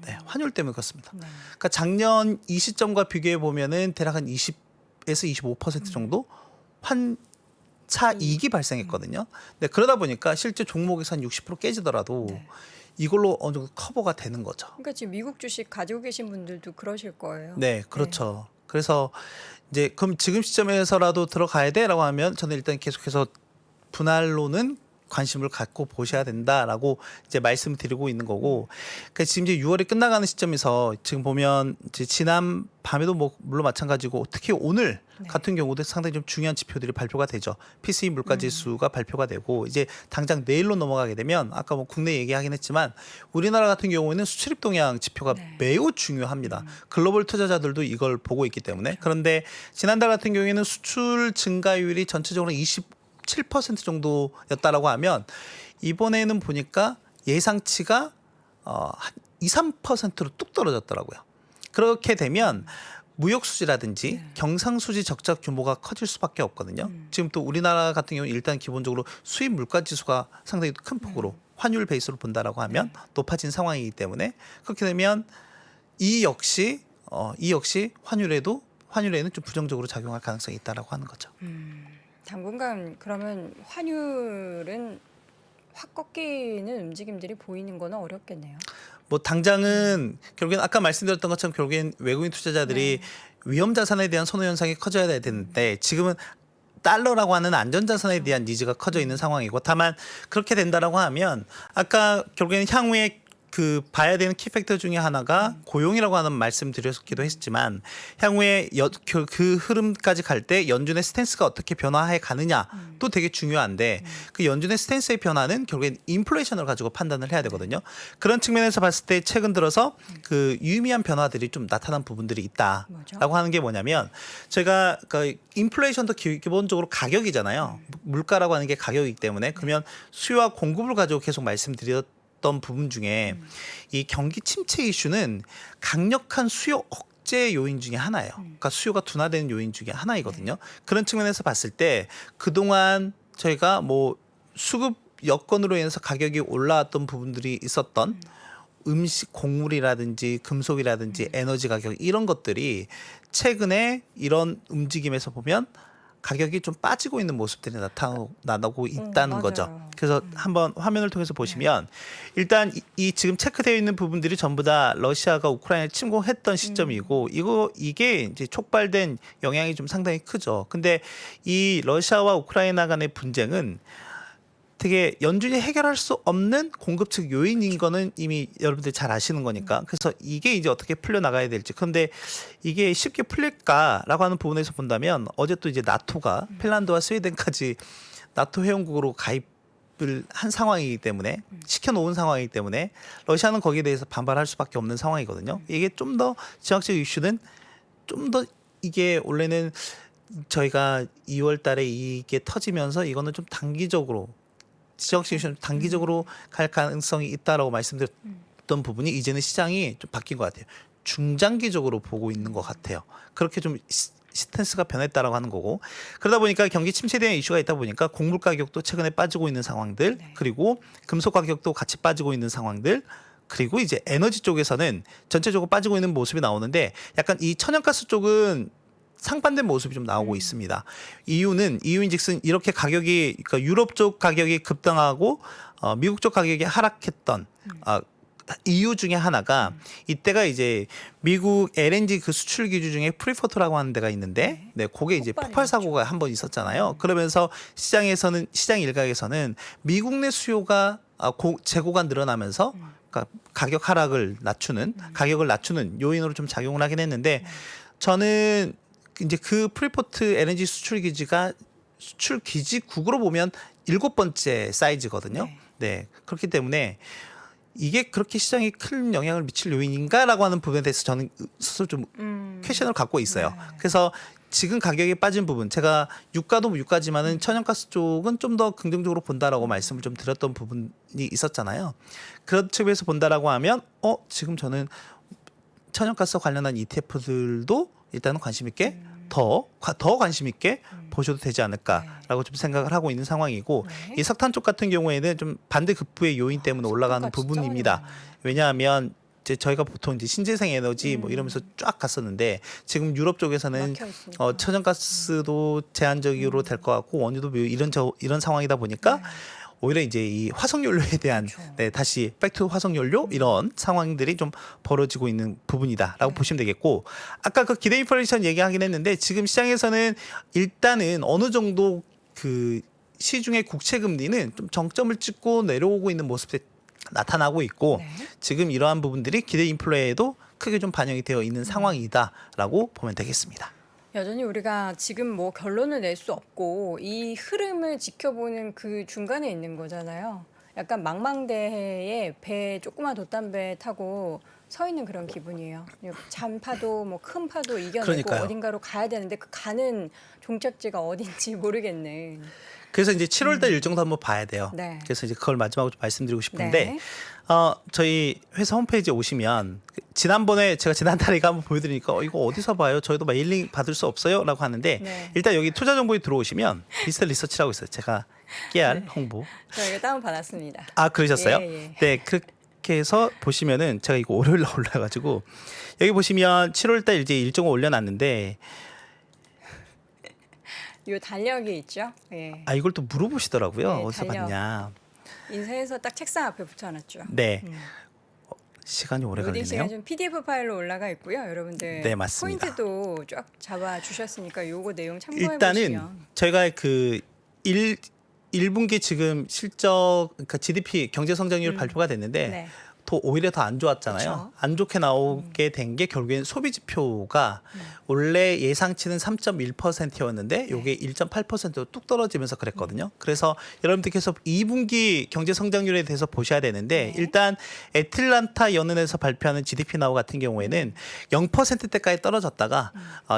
네, 환율 때문에 그렇습니다. 그러니까 작년 이 시점과 비교해 보면은 대략 한 20에서 25% 정도 환차 이익이 발생했거든요. 네, 그러다 보니까 실제 종목에서 한 60% 깨지더라도 이걸로 어느 정도 커버가 되는 거죠. 그러니까 지금 미국 주식 가지고 계신 분들도 그러실 거예요. 네, 그렇죠. 그래서 이제 그럼 지금 시점에서라도 들어가야 돼라고 하면 저는 일단 계속해서 분할로는 관심을 갖고 보셔야 된다라고 이제 말씀드리고 있는 거고, 그러니까 지금 이제 6월이 끝나가는 시점에서 지금 보면 이제 지난 밤에도 뭐 물론 마찬가지고 특히 오늘 같은 경우도 상당히 좀 중요한 지표들이 발표가 되죠. PCE 물가지수가 발표가 되고 이제 당장 내일로 넘어가게 되면 아까 뭐 국내 얘기하긴 했지만 우리나라 같은 경우에는 수출입 동향 지표가 매우 중요합니다. 글로벌 투자자들도 이걸 보고 있기 때문에. 그런데 지난달 같은 경우에는 수출 증가율이 전체적으로 27% 정도였다라고 하면 이번에는 보니까 예상치가 한 2, 3%로 뚝 떨어졌더라고요. 그렇게 되면 무역 수지라든지 경상 수지 적자 규모가 커질 수밖에 없거든요. 지금 또 우리나라 같은 경우는 일단 기본적으로 수입 물가 지수가 상당히 큰 폭으로 환율 베이스로 본다라고 하면 높아진 상황이기 때문에 그렇게 되면 이 역시 환율에도 환율에는 좀 부정적으로 작용할 가능성이 있다라고 하는 거죠. 당분간 그러면 환율은 확 꺾이는 움직임들이 보이는 거는 어렵겠네요. 뭐 당장은 결국엔 아까 말씀드렸던 것처럼 결국엔 외국인 투자자들이 위험 자산에 대한 선호 현상이 커져야 되는데 지금은 달러라고 하는 안전자산에 대한 니즈가 커져 있는 상황이고 다만 그렇게 된다라고 하면 아까 결국에는 향후에 그 봐야 되는 키팩터 중에 하나가 고용이라고 하는 말씀드렸기도 했지만 향후에 그 흐름까지 갈 때 연준의 스탠스가 어떻게 변화해 가느냐도 되게 중요한데 그 연준의 스탠스의 변화는 결국엔 인플레이션을 가지고 판단을 해야 되거든요. 그런 측면에서 봤을 때 최근 들어서 그 유의미한 변화들이 좀 나타난 부분들이 있다라고 뭐죠? 하는 게 뭐냐면 제가 그 인플레이션도 기본적으로 가격이잖아요. 물가라고 하는 게 가격이기 때문에 그러면 수요와 공급을 가지고 계속 말씀드렸던 부분 중에 이 경기 침체 이슈는 강력한 수요 억제 요인 중에 하나예요. 그러니까 수요가 둔화되는 요인 중에 하나이거든요. 그런 측면에서 봤을 때 그동안 저희가 뭐 수급 여건으로 인해서 가격이 올라왔던 부분들이 있었던 음식, 곡물이라든지 금속이라든지 에너지 가격 이런 것들이 최근에 이런 움직임에서 보면 가격이 좀 빠지고 있는 모습들이 나타나고 있다는 맞아요. 거죠. 그래서 한번 화면을 통해서 보시면 일단 이 지금 체크되어 있는 부분들이 전부 다 러시아가 우크라이나를 침공했던 시점이고 이게 이제 촉발된 영향이 좀 상당히 크죠. 근데 이 러시아와 우크라이나 간의 분쟁은 되게 연준이 해결할 수 없는 공급 측 요인인 거는 이미 여러분들 잘 아시는 거니까 그래서 이게 이제 어떻게 풀려 나가야 될지 그런데 이게 쉽게 풀릴까라고 하는 부분에서 본다면 어제 또 이제 나토가 핀란드와 스웨덴까지 나토 회원국으로 가입을 한 상황이기 때문에 시켜놓은 상황이기 때문에 러시아는 거기에 대해서 반발할 수밖에 없는 상황이거든요. 이게 좀 더 지정학적 이슈는 좀 더 이게 원래는 저희가 2월 달에 이게 터지면서 이거는 좀 단기적으로 지정학적 이슈는 단기적으로 갈 가능성이 있다라고 말씀드렸던 부분이 이제는 시장이 좀 바뀐 것 같아요. 중장기적으로 보고 있는 것 같아요. 그렇게 좀 스탠스가 변했다라고 하는 거고 그러다 보니까 경기 침체에 대한 이슈가 있다 보니까 곡물 가격도 최근에 빠지고 있는 상황들 그리고 금속 가격도 같이 빠지고 있는 상황들 그리고 이제 에너지 쪽에서는 전체적으로 빠지고 있는 모습이 나오는데 약간 이 천연가스 쪽은 상반된 모습이 좀 나오고 있습니다. 이유인즉슨 이렇게 가격이 그러니까 유럽 쪽 가격이 급등하고 미국 쪽 가격이 하락했던 이유 중에 하나가 이때가 이제 미국 LNG 그 수출 기주 중에 프리포트라고 하는 데가 있는데 그게 이제 폭발 사고가 한 번 있었잖아요. 그러면서 시장 일각에서는 미국 내 수요가 재고가 늘어나면서 그러니까 가격을 낮추는 요인으로 좀 작용을 하긴 했는데 저는 이제 그 프리포트 LNG 수출 기지국으로 보면 7번째 사이즈거든요. 네. 그렇기 때문에 이게 그렇게 시장에 큰 영향을 미칠 요인인가라고 하는 부분에 대해서 저는 스스로 좀 퀘션을 갖고 있어요. 그래서 지금 가격이 빠진 부분, 제가 유가도 유가지만은 천연가스 쪽은 좀 더 긍정적으로 본다라고 말씀을 좀 드렸던 부분이 있었잖아요. 그런 측면에서 본다라고 하면, 지금 저는 천연가스 관련한 ETF들도 일단은 관심 있게 더 관심 있게 보셔도 되지 않을까라고 좀 생각을 하고 있는 상황이고 이 석탄 쪽 같은 경우에는 좀 반대급부의 요인 때문에 올라가는 부분입니다. 왜냐하면 이제 저희가 보통 이제 신재생 에너지 뭐 이러면서 쫙 갔었는데 지금 유럽 쪽에서는 천연가스도 제한적으로 될 것 같고 원유도 이런 상황이다 보니까 오히려 이제 이 화석연료에 대한 다시 백투 화석연료 이런 상황들이 좀 벌어지고 있는 부분이다라고 보시면 되겠고 아까 그 기대 인플레이션 얘기하긴 했는데 지금 시장에서는 일단은 어느 정도 그 시중의 국채 금리는 좀 정점을 찍고 내려오고 있는 모습이 나타나고 있고 지금 이러한 부분들이 기대 인플레에도 크게 좀 반영이 되어 있는 상황이다라고 보면 되겠습니다. 여전히 우리가 지금 뭐 결론을 낼 수 없고 이 흐름을 지켜보는 그 중간에 있는 거잖아요. 약간 망망대해에 배 조그만 돛담배 타고 서 있는 그런 기분이에요. 잔파도 뭐 큰 파도 이겨내고 그러니까요. 어딘가로 가야 되는데 그 가는 종착지가 어딘지 모르겠네. 그래서 이제 7월달 일정도 한번 봐야 돼요. 네. 그래서 이제 그걸 마지막으로 좀 말씀드리고 싶은데 저희 회사 홈페이지에 오시면 지난번에 제가 지난달에 이거 한번 보여드리니까 이거 어디서 봐요? 저희도 메일링 받을 수 없어요? 라고 하는데 일단 여기 투자정보에 들어오시면 디지털 리서치라고 있어요. 제가 깨알 홍보. 저희가 다운 받았습니다. 아 그러셨어요? 예. 네. 이렇게 해서 보시면은 제가 이거 월요일 날 올라가지고 여기 보시면 7월달 이제 일정을 올려놨는데 요 달력이 있죠. 예. 아 이걸 또 물어보시더라고요. 네, 어디서 달력. 봤냐. 인쇄해서 딱 책상 앞에 붙여놨죠. 네. 시간이 오래 로딩 시간 걸리네요. 좀 PDF 파일로 올라가 있고요, 여러분들. 네, 맞습니다. 포인트도 쫙 잡아 주셨으니까 요거 내용 참고해 일단은 보시면. 저희가 그 1분기 지금 실적 그러니까 GDP 경제 성장률 발표가 됐는데 네. 더 오히려 더 안 좋았잖아요. 그쵸. 안 좋게 나오게 된 게 결국엔 소비 지표가 원래 예상치는 3.1%였는데 요게 1.8%로 뚝 떨어지면서 그랬거든요. 그래서 여러분들 계속 2분기 경제 성장률에 대해서 보셔야 되는데 네. 일단 애틀란타 연은에서 발표하는 GDP 나우 같은 경우에는 0%대까지 떨어졌다가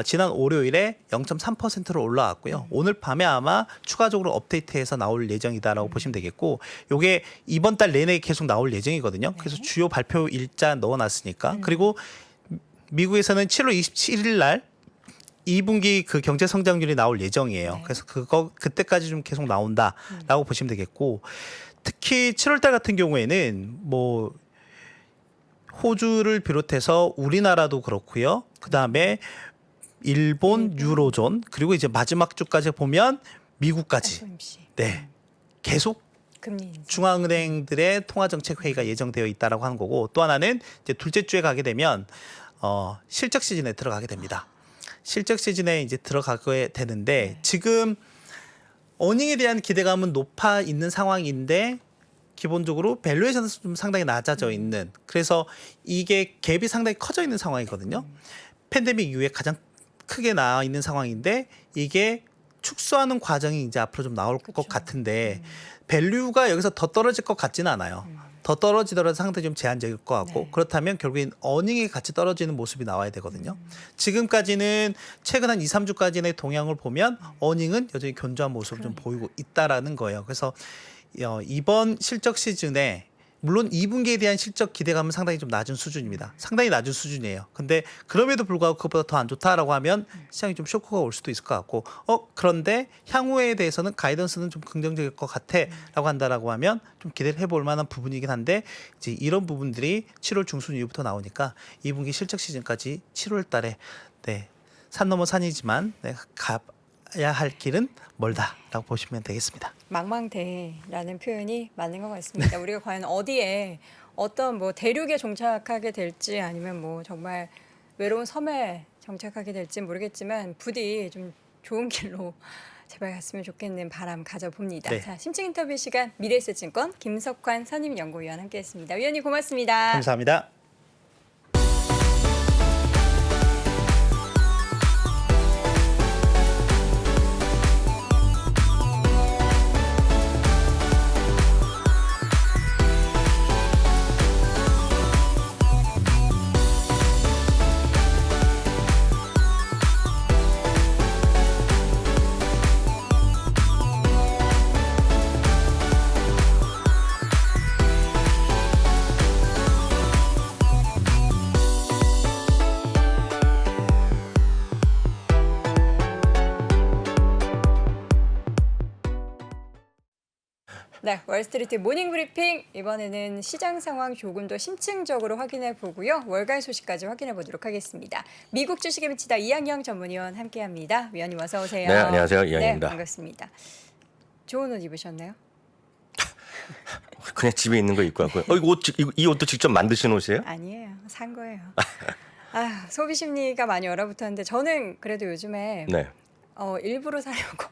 지난 월요일에 0.3%로 올라왔고요. 오늘 밤에 아마 추가적으로 업데이트해서 나올 예정이다라고 보시면 되겠고 요게 이번 달 내내 계속 나올 예정이거든요. 그래서 주요 발표 일자 넣어놨으니까 그리고 미국에서는 7월 27일 날 2분기 그 경제 성장률이 나올 예정이에요. 네. 그래서 그때까지 좀 계속 나온다라고 보시면 되겠고 특히 7월 달 같은 경우에는 뭐 호주를 비롯해서 우리나라도 그렇고요. 그다음에 일본, 유로존 그리고 이제 마지막 주까지 보면 미국까지 FOMC. 네. 계속 금리 인상. 중앙은행들의 통화정책 회의가 예정되어 있다라고 하는 거고 또 하나는 이제 둘째 주에 가게 되면 실적 시즌에 들어가게 됩니다. 실적 시즌에 이제 들어가게 되는데 지금 어닝에 대한 기대감은 높아 있는 상황인데 기본적으로 밸류에이션은 좀 상당히 낮아져 있는 그래서 이게 갭이 상당히 커져 있는 상황이거든요. 팬데믹 이후에 가장 크게 나와 있는 상황인데 이게 축소하는 과정이 이제 앞으로 좀 나올 것 같은데 밸류가 여기서 더 떨어질 것 같지는 않아요. 더 떨어지더라도 상당히 좀 제한적일 것 같고 네. 그렇다면 결국엔 어닝이 같이 떨어지는 모습이 나와야 되거든요. 지금까지는 최근 한 2, 3주까지의 동향을 보면 어닝은 여전히 견조한 모습을 좀 보이고 있다라는 거예요. 그래서 이번 실적 시즌에 물론 2분기에 대한 실적 기대감은 상당히 좀 낮은 수준입니다. 상당히 낮은 수준이에요. 근데 그럼에도 불구하고 그것보다 더 안 좋다라고 하면 시장이 좀 쇼크가 올 수도 있을 것 같고 그런데 향후에 대해서는 가이던스는 좀 긍정적일 것 같아라고 한다라고 하면 좀 기대를 해볼 만한 부분이긴 한데 이제 이런 부분들이 7월 중순 이후부터 나오니까 2분기 실적 시즌까지 7월 달에 네, 산 넘어 산이지만 네, 가야 할 길은 멀다라고 보시면 되겠습니다. 망망대해라는 표현이 맞는 것 같습니다. 우리가 과연 어디에 어떤 뭐 대륙에 정착하게 될지 아니면 뭐 정말 외로운 섬에 정착하게 될지 모르겠지만 부디 좀 좋은 길로 제발 갔으면 좋겠는 바람 가져봅니다. 네. 자, 심층 인터뷰 시간 미래에셋증권 김석환 선임연구위원 함께했습니다. 위원님 고맙습니다. 감사합니다. 네, 월스트리트 모닝 브리핑 이번에는 시장 상황 조금 더 심층적으로 확인해 보고요. 월간 소식까지 확인해 보도록 하겠습니다. 미국 주식에 미치다 이항영 전문위원 함께합니다. 위원님 어서 오세요. 네, 안녕하세요. 이항영입니다. 네, 반갑습니다. 좋은 옷 입으셨나요? 그냥 집에 있는 거 입고 왔고요. 이 옷도 직접 만드신 옷이에요? 아니에요, 산 거예요. 아, 소비 심리가 많이 얼어붙었는데 저는 그래도 요즘에 네. 일부러 사려고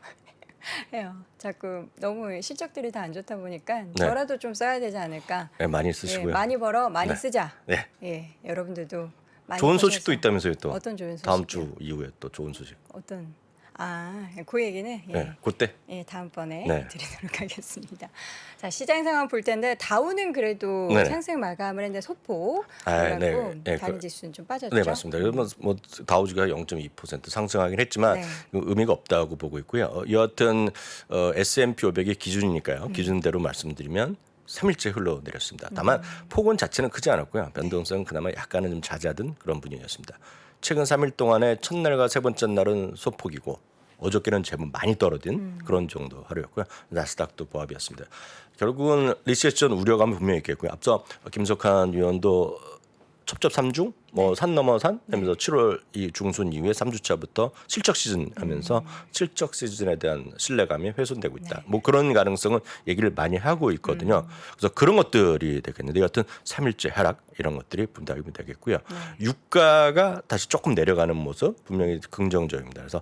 해요. 자꾸 너무 실적들이 다 안 좋다 보니까 네. 저라도 좀 써야 되지 않을까. 네, 많이 예, 쓰시고요. 많이 벌어 많이 네. 쓰자. 네. 예, 여러분들도 많이 좋은 버셔서. 소식도 있다면서요, 또. 어떤 좋은 소식? 다음 주 이후에 또 좋은 소식. 어떤 그 얘기는 예. 네, 그때. 예, 다음번에 네. 드리도록 하겠습니다. 자, 시장 상황 볼 텐데 다우는 그래도 네네. 상승 마감을 했는데 소폭 아, 네, 그래갖고 네, 다른 그- 지수는 좀 빠졌죠. 네, 맞습니다. 그러면 뭐 다우지가 0.2% 상승하긴 했지만 네. 의미가 없다고 보고 있고요. 여하튼 S&P 500의 기준이니까요. 기준대로 말씀드리면 3일째 흘러내렸습니다. 다만 폭은 자체는 크지 않았고요. 변동성은 그나마 약간은 좀 잦아든 그런 분위기였습니다. 최근 3일 동안에 첫날과 세 번째 날은 소폭이고 어저께는 제법 많이 떨어진 그런 정도 하루였고요. 나스닥도 보합이었습니다. 결국은 리세션 우려감은 분명히 있겠고요. 앞서 김석한 의원도 첩첩산중 뭐 산 넘어 산 하면서 7월 이 중순 이후에 3주차부터 실적 시즌 하면서 실적 시즌에 대한 신뢰감이 훼손되고 있다. 뭐 그런 가능성은 얘기를 많이 하고 있거든요. 그래서 그런 것들이 되겠는데 여하튼 3일째 하락 이런 것들이 분담이 되겠고요. 유가가 다시 조금 내려가는 모습 분명히 긍정적입니다. 그래서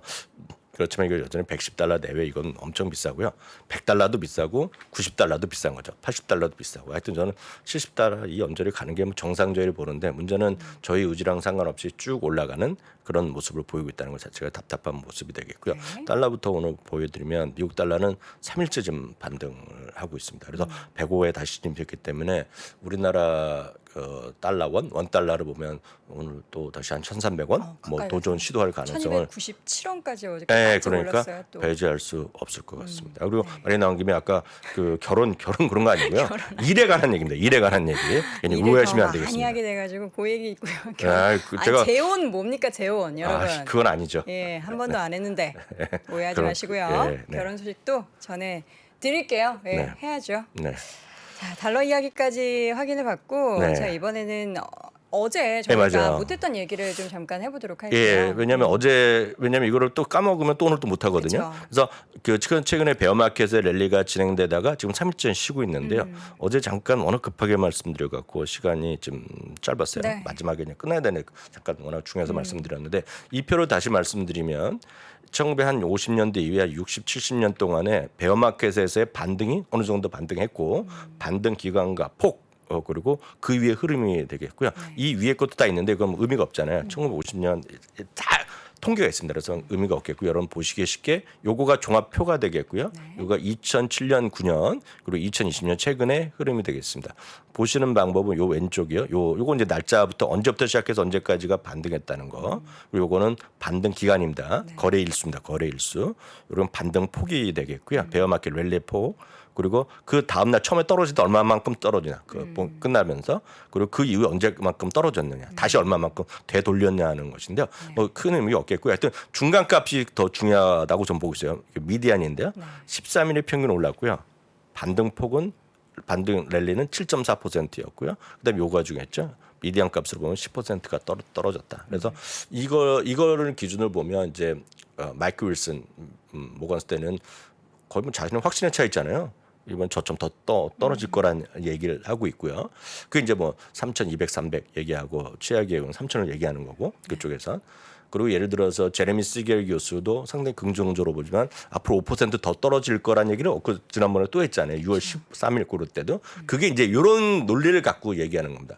그렇지만 이거 여전히 $110 내외 이건 엄청 비싸고요. $100도 비싸고 $90도 비싼 거죠. $80도 비싸고. 하여튼 저는 $70 이 언저리 가는 게 뭐 정상적으로 보는데 문제는 저희 의지랑 상관없이 쭉 올라가는 그런 모습을 보이고 있다는 것 자체가 답답한 모습이 되겠고요. 달러부터 오늘 보여드리면 미국 달러는 3일째 좀 반등을 하고 있습니다. 그래서 105에 다시 진입했기 때문에 우리나라 달러 원 달러를 보면 오늘 또 다시 한 1,300원 뭐 도전 시도할 가능성을 1297원까지 어제 네, 깜짝 그러니까 올랐어요. 또. 배제할 수 없을 것 같습니다. 그리고 말이 나온 김에 아까 그 결혼 그런 거 아니고요. 일에 관한 얘기입니다. 일에 관한 얘기. 괜히 일을 오해하시면 안 더 많이 되겠습니다. 하게 돼가지고 그 얘기 있고요. 아, 제가 재혼 뭡니까 재혼 여러분? 그건 아니죠. 예, 한 번도 안 했는데 오해하지 그럼, 마시고요. 예, 네. 결혼 소식도 전해 드릴게요. 예, 네. 해야죠. 네. 자, 달러 이야기까지 확인해 봤고 네. 자, 이번에는 어제 네, 저희가 맞아요. 못했던 얘기를 좀 잠깐 해보도록 할게요. 예, 왜냐면 이거를 또 까먹으면 또 오늘 또 못 하거든요. 그쵸. 그래서 최근에 베어마켓의 랠리가 진행되다가 지금 3일째 쉬고 있는데요. 어제 잠깐 워낙 급하게 말씀드려 갖고 시간이 좀 짧았어요. 네. 마지막에 그냥 끝나야 되네. 잠깐 워낙 중요해서 말씀드렸는데 이 표를 다시 말씀드리면 1950년대 이후에 60, 70년 동안에 베어마켓에서의 반등이 어느 정도 반등했고 반등 기간과 폭 그리고 그 위에 흐름이 되겠고요. 이 위에 것도 다 있는데 그건 의미가 없잖아요. 1950년 다 통계가 있습니다. 그래서 의미가 없겠고요. 여러분 보시기 쉽게 요거가 종합표가 되겠고요. 요거가 2007년, 9년 그리고 2020년 최근의 흐름이 되겠습니다. 보시는 방법은 요 왼쪽이요. 요거 이제 날짜부터 언제부터 시작해서 언제까지가 반등했다는 거. 그리고 요거는 반등 기간입니다. 거래 일수입니다. 거래 일수. 요런 반등 폭이 되겠고요. 베어마켓 랠리 폭. 그리고 그 다음날 처음에 떨어질 때 얼마만큼 떨어지냐 끝나면서 그리고 그 이후에 언제만큼 떨어졌느냐 다시 얼마만큼 되돌렸냐 하는 것인데요. 뭐 큰 의미가 없겠고요. 하여튼 중간값이 더 중요하다고 좀 보고 있어요. 미디안인데요. 13일에 평균 올랐고요. 반등 랠리는 7.4%였고요. 그다음에 요거 중요했죠. 미디안 값으로 보면 10%가 떨어졌다. 그래서 이거를 기준을 보면 이제 마이크 윌슨 모건 스탠은 거의 뭐 자신은 확신에 차 있잖아요. 이번 저점 더 떨어질 거란 얘기를 하고 있고요. 그 이제 뭐 3,200, 300 얘기하고 최악의 경우는 3,000을 얘기하는 거고 그쪽에서. 그리고 예를 들어서 제레미 시겔 교수도 상당히 긍정적으로 보지만 앞으로 5% 더 떨어질 거란 얘기를 지난번에 또 했잖아요. 6월 13일 그럴 때도. 그게 이제 이런 논리를 갖고 얘기하는 겁니다.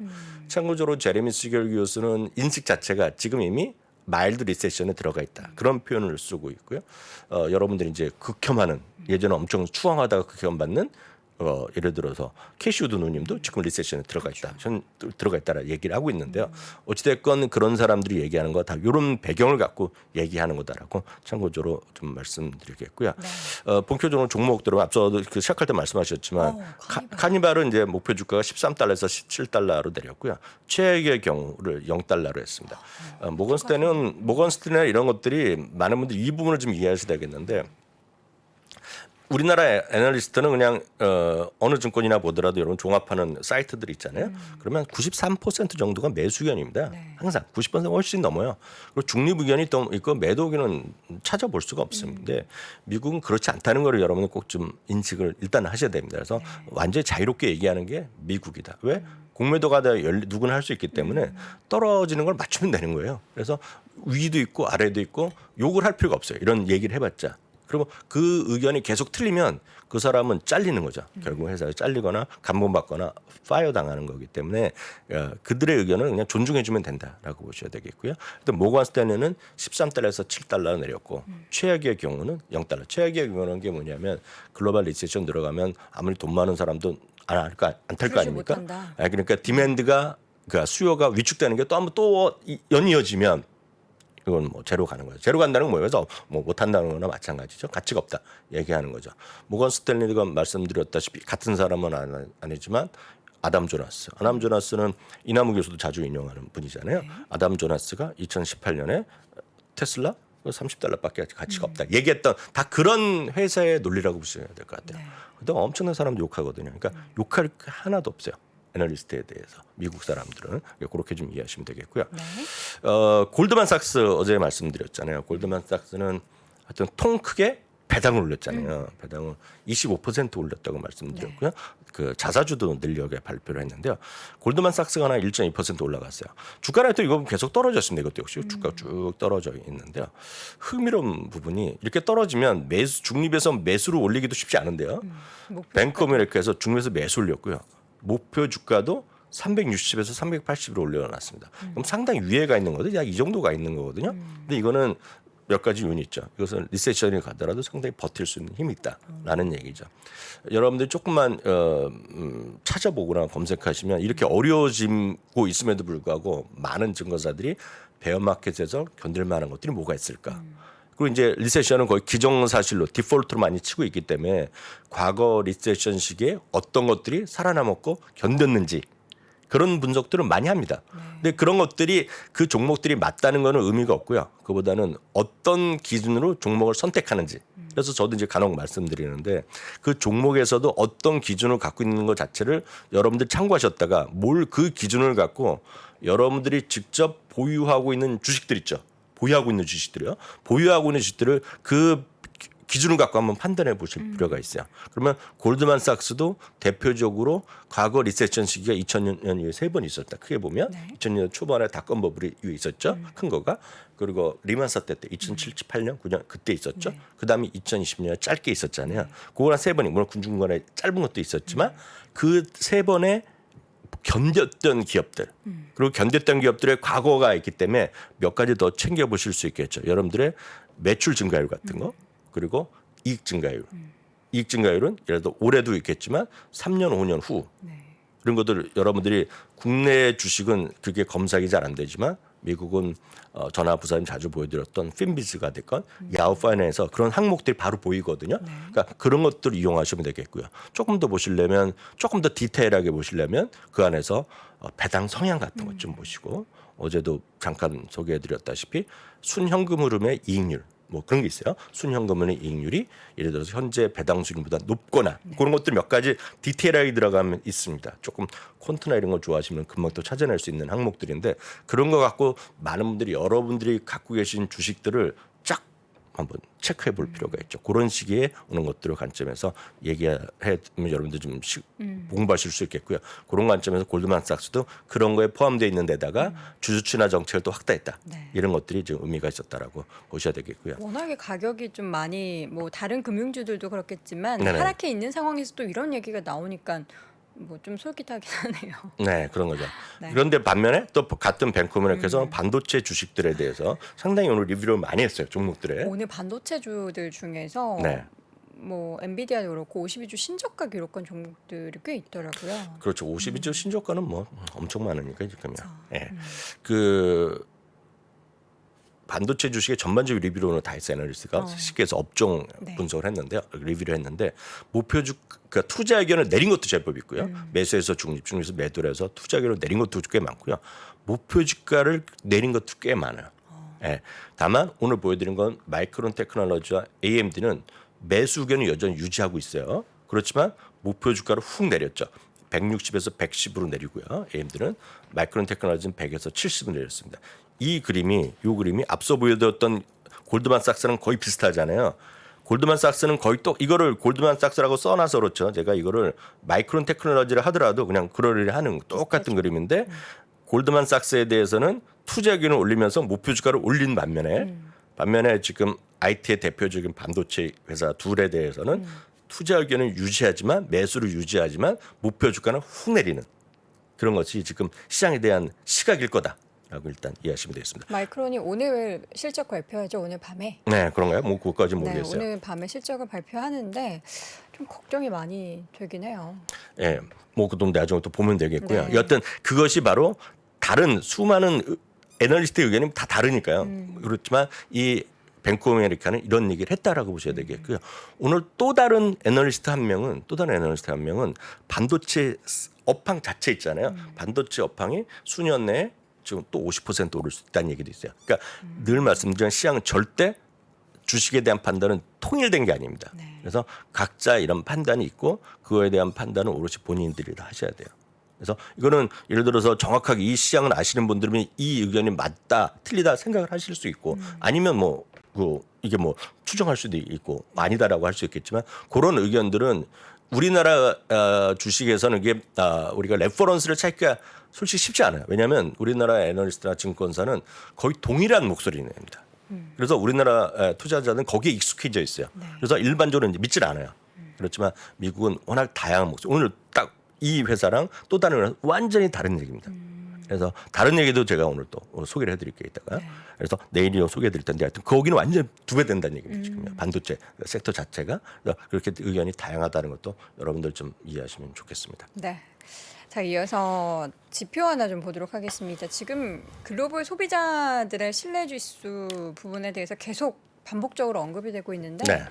참고적으로 제레미 시겔 교수는 인식 자체가 지금 이미 마일드 리세션에 들어가 있다. 그런 표현을 쓰고 있고요. 여러분들이 이제 극혐하는 예전에 엄청 추앙하다가 극혐받는 예를 들어서 캐시우드 누님도 지금 리세션에 들어가 있다. 들어가 있다라 얘기를 하고 있는데요. 어찌됐건 그런 사람들이 얘기하는 거 다 이런 배경을 갖고 얘기하는 거다라고 참고적으로 좀 말씀드리겠고요. 본격적으로 종목들은 앞서 그 시작할 때 말씀하셨지만 카니발은 이제 목표 주가가 $13에서 $17로 내렸고요. 최악의 경우를 $0로 했습니다. 모건스탠이나 이런 것들이 많은 분들이 이 부분을 좀 이해하셔야 되겠는데 우리나라 애널리스트는 그냥 어느 증권이나 보더라도 여러분 종합하는 사이트들 있잖아요. 그러면 93% 정도가 매수 의견입니다. 항상 90% 훨씬 넘어요. 그리고 중립 의견이 또 있고 매도 의견은 찾아볼 수가 없습니다. 미국은 그렇지 않다는 걸 여러분은 꼭 좀 인식을 일단 하셔야 됩니다. 그래서 완전히 자유롭게 얘기하는 게 미국이다. 왜? 공매도가 누구나 할 수 있기 때문에 떨어지는 걸 맞추면 되는 거예요. 그래서 위도 있고 아래도 있고 욕을 할 필요가 없어요. 이런 얘기를 해봤자. 그리고 그 의견이 계속 틀리면 그 사람은 잘리는 거죠. 결국 회사에 잘리거나 감봉받거나 파이어 당하는 거기 때문에 그들의 의견은 그냥 존중해주면 된다라고 보셔야 되겠고요. 모건 스탠리는 $13에서 $7 내렸고 최악의 경우는 $0. 최악의 경우는 게 뭐냐면 글로벌 리세션 들어가면 아무리 돈 많은 사람도 안 탈 거 아닙니까? 그러니까 디맨드가 그러니까 수요가 위축되는 게 또 한번 또 연이어지면 이건 뭐 제로 가는 거죠. 제로 간다는 건 뭐예요? 그래서 뭐 못한다는 거나 마찬가지죠. 가치가 없다 얘기하는 거죠. 모건 스탠리가 말씀드렸다시피 같은 사람은 아니지만 아담 조나스는 이나무 교수도 자주 인용하는 분이잖아요. 아담 조나스가 2018년에 테슬라 $30밖에 가치가 없다. 얘기했던 다 그런 회사의 논리라고 보셔야 될 것 같아요. 네. 근데 엄청난 사람도 욕하거든요. 그러니까 욕할 게 하나도 없어요. 애널리스트에 대해서 미국 사람들은 그렇게 좀 이해하시면 되겠고요. 네. 골드만삭스 어제 말씀드렸잖아요. 골드만삭스는 하여튼 통 크게 배당을 올렸잖아요. 배당을 25% 올렸다고 말씀드렸고요. 그 자사주도 늘려게 발표를 했는데요. 골드만삭스가 하나 1.2% 올라갔어요. 주가는 또 이거 계속 떨어졌습니다. 이것도 역시 주가 쭉 떨어져 있는데요. 흥미로운 부분이 이렇게 떨어지면 매수 중립에서 매수로 올리기도 쉽지 않은데요. 뱅크 오브 아메리카에서 중립에서 매수 올렸고요. 목표 주가도 360에서 380으로 올려놨습니다. 그럼 상당히 위에가 있는 거거든요. 약 이 정도가 있는 거거든요. 근데 이거는 몇 가지 요인이 있죠. 이것은 리세션이 가더라도 상당히 버틸 수 있는 힘이 있다라는 얘기죠. 여러분들이 조금만 찾아보거나 검색하시면 이렇게 어려워지고 있음에도 불구하고 많은 증거사들이 베어마켓에서 견딜 만한 것들이 뭐가 있을까. 그리고 이제 리세션은 거의 기정사실로 디폴트로 많이 치고 있기 때문에 과거 리세션 시기에 어떤 것들이 살아남았고 견뎠는지 그런 분석들을 많이 합니다. 근데 그런 것들이 그 종목들이 맞다는 거는 의미가 없고요. 그보다는 어떤 기준으로 종목을 선택하는지. 그래서 저도 이제 간혹 말씀드리는데 그 종목에서도 어떤 기준을 갖고 있는 것 자체를 여러분들 참고하셨다가 뭘 그 기준을 갖고 여러분들이 직접 보유하고 있는 주식들 있죠. 보유하고 있는 주식들이요. 보유하고 있는 주식들을 그 기준을 갖고 한번 판단해 보실 필요가 있어요. 그러면 골드만삭스도 대표적으로 과거 리세션 시기가 2000년 이후에 3번 있었다. 크게 보면 2000년 초반에 닷컴 버블이 있었죠. 큰 거가. 그리고 리만 사태 때 2007, 8년, 9년 그때 있었죠. 그다음에 2020년에 짧게 있었잖아요. 그거랑 3번이 물론 중간에 짧은 것도 있었지만 그 3번에 견뎠던 기업들 그리고 견뎠던 기업들의 과거가 있기 때문에 몇 가지 더 챙겨 보실 수 있겠죠. 여러분들의 매출 증가율 같은 거 그리고 이익 증가율. 이익 증가율은 예를 들어 올해도 있겠지만 3년, 5년 후 이런 것들 여러분들이 국내 주식은 그게 검색이 잘 안 되지만 미국은 전화 부사님 자주 보여드렸던 핀비즈가 됐건 야후 파이낸에서 그런 항목들이 바로 보이거든요. 그러니까 그런 것들을 이용하시면 되겠고요. 조금 더 보시려면 조금 더 디테일하게 보시려면 그 안에서 배당 성향 같은 것 좀 보시고 어제도 잠깐 소개해드렸다시피 순현금 흐름의 이익률 뭐 그런 게 있어요. 순현금의 이익률이 예를 들어서 현재 배당 수익률보다 높거나 그런 것들 몇 가지 디테일하게 들어가면 있습니다. 조금 콘트나 이런 거 좋아하시면 금방 또 찾아낼 수 있는 항목들인데 그런 거 갖고 많은 분들이 여러분들이 갖고 계신 주식들을 쫙 한번 체크해 볼 필요가 있죠. 그런 시기에 오는 것들을 관점에서 얘기하면 여러분들 좀 공부하실 수 있겠고요. 그런 관점에서 골드만삭스도 그런 거에 포함되어 있는 데다가 주주친화 정책을 또 확대했다. 이런 것들이 좀 의미가 있었다라고 보셔야 되겠고요. 워낙에 가격이 좀 많이 뭐 다른 금융주들도 그렇겠지만 네네. 하락해 있는 상황에서 또 이런 얘기가 나오니까 뭐 좀 솔깃하긴 하네요. 네, 그런 거죠. 네. 그런데 반면에 또 같은 뱅크오메리카에서 반도체 주식들에 대해서 상당히 오늘 리뷰를 많이 했어요. 종목들에. 오늘 반도체주들 중에서 네. 뭐 엔비디아도 그렇고 52주 신저가 기록한 종목들이 꽤 있더라고요. 그렇죠. 52주 신저가는 뭐 엄청 많으니까 지금요. 예. 그 반도체 주식의 전반적 리뷰로는 다 했어요. 애널리스트가 쉽게 해서 업종 네. 분석을 했는데요. 리뷰를 했는데 목표 그러니까 투자 의견을 내린 것도 제법 있고요. 매수해서 중립, 중립에서 매도를 해서 투자 의견을 내린 것도 꽤 많고요. 목표 주가를 내린 것도 꽤 많아요. 예. 다만 오늘 보여드린 건 마이크론 테크놀로지와 AMD는 매수 의견을 여전히 유지하고 있어요. 그렇지만 목표 주가를 훅 내렸죠. 160에서 110으로 내리고요. AMD는 마이크론 테크놀로지는 100에서 70으로 내렸습니다. 이 그림이 앞서 보여드렸던 골드만삭스랑 거의 비슷하잖아요. 골드만삭스는 거의 또 이거를 골드만삭스라고 써놔서 그렇죠. 제가 이거를 마이크론 테크놀로지를 하더라도 그냥 그러려니 하는 똑같은 그림인데 골드만삭스에 대해서는 투자 의견을 올리면서 목표 주가를 올린 반면에 지금 IT의 대표적인 반도체 회사 둘에 대해서는 투자 의견을 유지하지만 매수를 유지하지만 목표 주가는 훅 내리는 그런 것이 지금 시장에 대한 시각일 거다라고 일단 이해하시면 되겠습니다. 마이크론이 오늘 실적 발표하죠. 오늘 밤에. 네, 그런가요? 뭐 그것까지 모르겠어요. 네, 오늘 밤에 실적을 발표하는데 좀 걱정이 많이 되긴 해요. 예, 뭐 그동 나중에 또 보면 되겠고요. 네. 여하튼 그것이 바로 다른 수많은 애널리스트 의견이 다 다르니까요. 그렇지만 이 뱅크 오브 아메리카는 이런 얘기를 했다라고 보셔야 되겠고요. 오늘 또 다른 애널리스트 한 명은 반도체 업황 자체 있잖아요. 반도체 업황이 수년 내에 지금 또 50% 오를 수 있다는 얘기도 있어요. 그러니까 늘 말씀드린 시장은 절대 주식에 대한 판단은 통일된 게 아닙니다. 네. 그래서 각자 이런 판단이 있고 그거에 대한 판단은 오롯이 본인들이 다 하셔야 돼요. 그래서 이거는 예를 들어서 정확하게 이 시장을 아시는 분들은 이 의견이 맞다, 틀리다 생각을 하실 수 있고 아니면 뭐 이게 뭐 추정할 수도 있고 아니다라고 할 수 있겠지만 그런 의견들은 우리나라 주식에서는 이게 우리가 레퍼런스를 찾기가 솔직히 쉽지 않아요. 왜냐하면 우리나라 애널리스트나 증권사는 거의 동일한 목소리를 냅니다. 그래서 우리나라 투자자는 거기에 익숙해져 있어요. 그래서 일반적으로 이제 믿질 않아요. 그렇지만 미국은 워낙 다양한 목소리. 오늘 딱 이 회사랑 또 다른 회사 완전히 다른 얘기입니다. 그래서 다른 얘기도 제가 오늘 또 소개를 해드릴게요. 이따가. 그래서 내일이 소개해드릴 텐데 하여튼 거기는 완전히 2배 된다는 얘기입니다. 지금 반도체 섹터 자체가. 그래서 그렇게 의견이 다양하다는 것도 여러분들 좀 이해하시면 좋겠습니다. 네. 자, 이어서 지표 하나 좀 보도록 하겠습니다. 지금 글로벌 소비자들의 신뢰지수 부분에 대해서 계속 반복적으로 언급이 되고 있는데 네.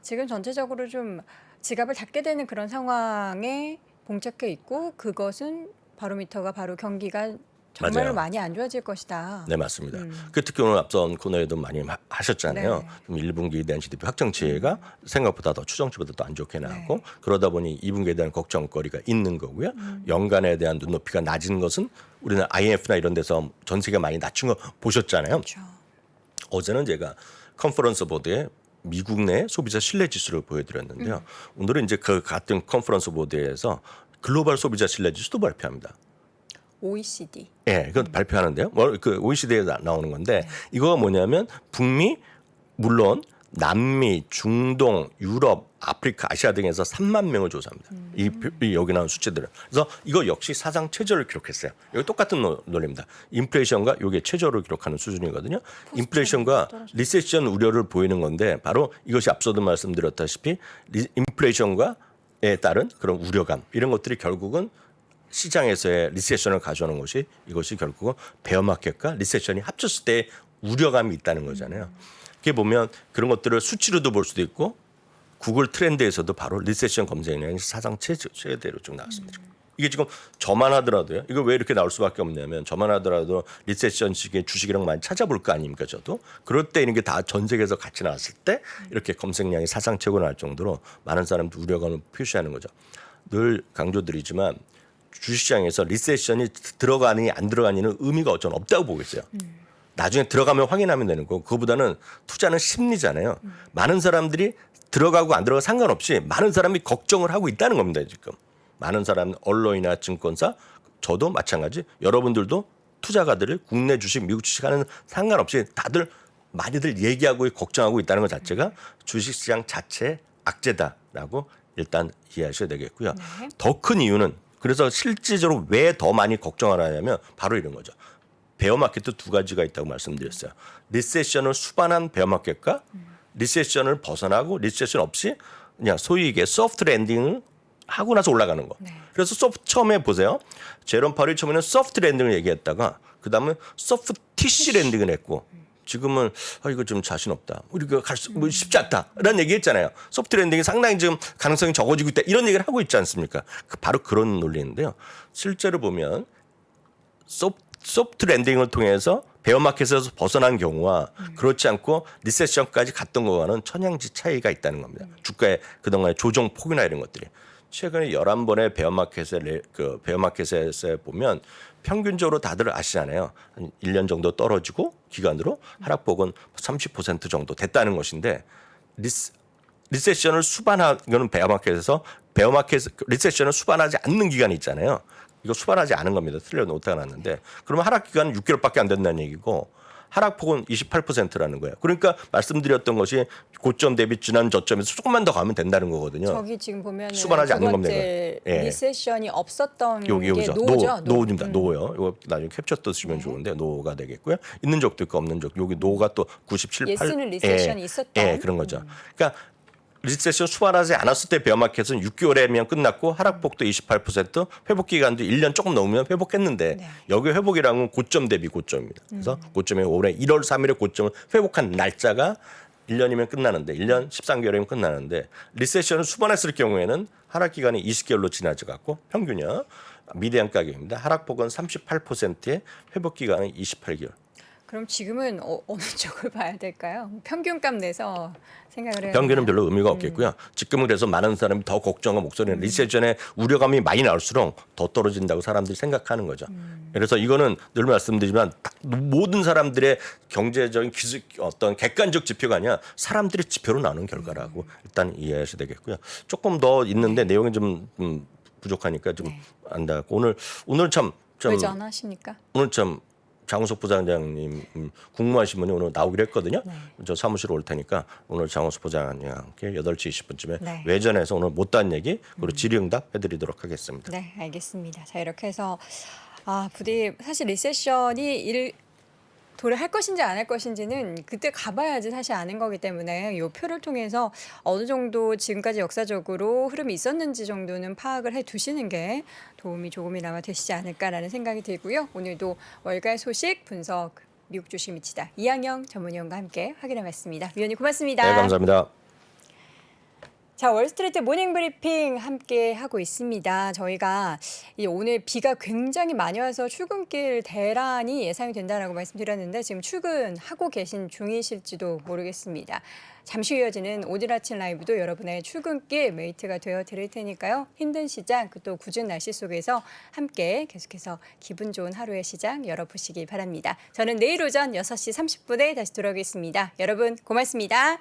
지금 전체적으로 좀 지갑을 닫게 되는 그런 상황에 봉착해 있고 그것은 바로미터가 바로 경기가 정말로 맞아요. 많이 안 좋아질 것이다. 네, 맞습니다. 그 특히 오늘 앞선 코너에도 많이 하셨잖아요. 네. 좀 1분기에 대한 GDP 확정치가 생각보다 더 추정치보다 더 안 좋게 나왔고 그러다 보니 2분기에 대한 걱정거리가 있는 거고요. 연간에 대한 눈높이가 낮은 것은 우리는 IMF나 이런 데서 전 세계가 많이 낮춘 거 보셨잖아요. 그렇죠. 어제는 제가 컨퍼런스 보드에 미국 내 소비자 신뢰 지수를 보여드렸는데요. 오늘은 이제 그 같은 컨퍼런스 보드에서 글로벌 소비자 신뢰 지수도 발표합니다. OECD. 예, 그건 발표하는데요. 그 OECD에 나오는 건데 이거가 뭐냐면 북미 물론 남미, 중동, 유럽, 아프리카, 아시아 등에서 3만 명을 조사합니다. 이 여기 나온 수치들은. 그래서 이거 역시 사상 최저를 기록했어요. 여기 똑같은 논리입니다. 인플레이션과 이게 최저를 기록하는 수준이거든요. 인플레이션과 리세션 우려를 보이는 건데 바로 이것이 앞서도 말씀드렸다시피 인플레이션과에 따른 그런 우려감 이런 것들이 결국은 시장에서의 리세션을 가져오는 것이 이것이 결국은 베어마켓과 리세션이 합쳤을 때 우려감이 있다는 거잖아요. 이렇게 보면 그런 것들을 수치로도 볼 수도 있고 구글 트렌드에서도 바로 리세션 검색량이 사상 최대로 쭉 나왔습니다. 이게 지금 저만 하더라도요. 이거 왜 이렇게 나올 수밖에 없냐면 저만 하더라도 리세션 시기에 주식이랑 많이 찾아볼 거 아닙니까 저도. 그럴 때 이런 게 다 전 세계에서 같이 나왔을 때 이렇게 검색량이 사상 최고 날 정도로 많은 사람들이 우려감을 표시하는 거죠. 늘 강조드리지만 주식시장에서 리세션이 들어가니 안 들어가니는 의미가 저는 없다고 보고 있어요. 나중에 들어가면 확인하면 되는 거고 그거보다는 투자는 심리잖아요. 많은 사람들이 들어가고 안 들어가 상관없이 많은 사람이 걱정을 하고 있다는 겁니다. 지금 많은 사람 언론이나 증권사 저도 마찬가지 여러분들도 투자가들을 국내 주식 미국 주식 하는 상관없이 다들 많이들 얘기하고 걱정하고 있다는 것 자체가 주식시장 자체의 악재다라고 일단 이해하셔야 되겠고요. 네. 더 큰 이유는 그래서 실질적으로 왜 더 많이 걱정하냐면 바로 이런 거죠. 베어마켓도 두 가지가 있다고 말씀드렸어요. 리세션을 수반한 베어마켓과 리세션을 벗어나고 리세션 없이 그냥 소위 이게 소프트 랜딩을 하고 나서 올라가는 거. 그래서 처음에 보세요. 제롬 파월이 처음에는 소프트 랜딩을 얘기했다가 그다음에 소프트 티시 랜딩을 했고 지금은 이거 좀 자신 없다. 우리가 뭐 쉽지 않다라는 얘기했잖아요. 소프트 랜딩이 상당히 지금 가능성이 적어지고 있다. 이런 얘기를 하고 있지 않습니까? 바로 그런 논리인데요. 실제로 보면 소프트 랜딩을 통해서 베어마켓에서 벗어난 경우와 그렇지 않고 리세션까지 갔던 거와는 천양지 차이가 있다는 겁니다. 주가의 그동안의 조정 폭이나 이런 것들이. 최근에 11번의 베어마켓에서 보면 평균적으로 다들 아시잖아요. 한 1년 정도 떨어지고 기간으로 하락폭은 30% 정도 됐다는 것인데 리세션을 수반하는 베어마켓에서 리세션을 수반하지 않는 기간이 있잖아요. 이거 수반하지 않은 겁니다. 틀려 놓다가 났는데 그러면 하락 기간은 6개월밖에 안 된다는 얘기고 하락폭은 28%라는 거예요. 그러니까 말씀드렸던 것이 고점 대비 지난 저점에서 조금만 더 가면 된다는 거거든요. 저기 지금 보면 수반하지 않는 겁니다. 리세션이 없었던 여기죠. 게 노죠. 노입니다. 노예요. 이거 나중에 캡처 뜨시면 좋은데 노가 되겠고요. 있는 적도 있고 없는 적. 여기 노가 또 97, 8. 예스는 리세션이 있었던. 그런 거죠. 그러니까 리세션 수반하지 않았을 때 베어마켓은 6개월이면 끝났고 하락폭도 28% 회복 기간도 1년 조금 넘으면 회복했는데 여기 회복이라는 건 고점 대비 고점입니다. 그래서 고점이 올해 1월 3일에 고점을 회복한 날짜가 1년이면 끝나는데 1년 13개월이면 끝나는데 리세션을 수반했을 경우에는 하락 기간이 20개월로 지나지 갖고 평균이요. 미대한 가격입니다. 하락폭은 38%에 회복 기간은 28개월. 그럼 지금은 어느 쪽을 봐야 될까요? 평균값 내서 생각을 해야 평균은 되나요? 별로 의미가 없겠고요. 지금은 그래서 많은 사람이 더 걱정과 목소리는 리세션에 우려감이 많이 나올수록 더 떨어진다고 사람들이 생각하는 거죠. 그래서 이거는 늘 말씀드리지만 모든 사람들의 경제적인 어떤 객관적 지표가 아니라 사람들의 지표로 나오는 결과라고 일단 이해하셔야 되겠고요. 조금 더 있는데 내용이 좀 부족하니까 좀 안 닿고 오늘 참 왜 전화하십니까? 오늘 참 장우석 부장장님 국무하신 분이 오늘 나오기로 했거든요. 저 사무실 올 테니까 오늘 장우석 부장님과 함께 8시 20분쯤에 네. 외전에서 오늘 못다한 얘기 그리고 질의응답 해드리도록 하겠습니다. 네, 알겠습니다. 자, 이렇게 해서 부디 사실 리세션이 도래할 것인지 안 할 것인지는 그때 가봐야지 사실 아는 거기 때문에 이 표를 통해서 어느 정도 지금까지 역사적으로 흐름이 있었는지 정도는 파악을 해 두시는 게 도움이 조금이나마 되시지 않을까라는 생각이 들고요. 오늘도 월가의 소식 분석 미국 주식 미치다 이항영 전문위원과 함께 확인해봤습니다. 위원님 고맙습니다. 네, 감사합니다. 자, 월스트리트 모닝 브리핑 함께 하고 있습니다. 저희가 오늘 비가 굉장히 많이 와서 출근길 대란이 예상이 된다라고 말씀드렸는데 지금 출근하고 계신 중이실지도 모르겠습니다. 잠시 이어지는 오늘 아침 라이브도 여러분의 출근길 메이트가 되어 드릴 테니까요. 힘든 시장, 또 궂은 날씨 속에서 함께 계속해서 기분 좋은 하루의 시장 열어보시기 바랍니다. 저는 내일 오전 6시 30분에 다시 돌아오겠습니다. 여러분 고맙습니다.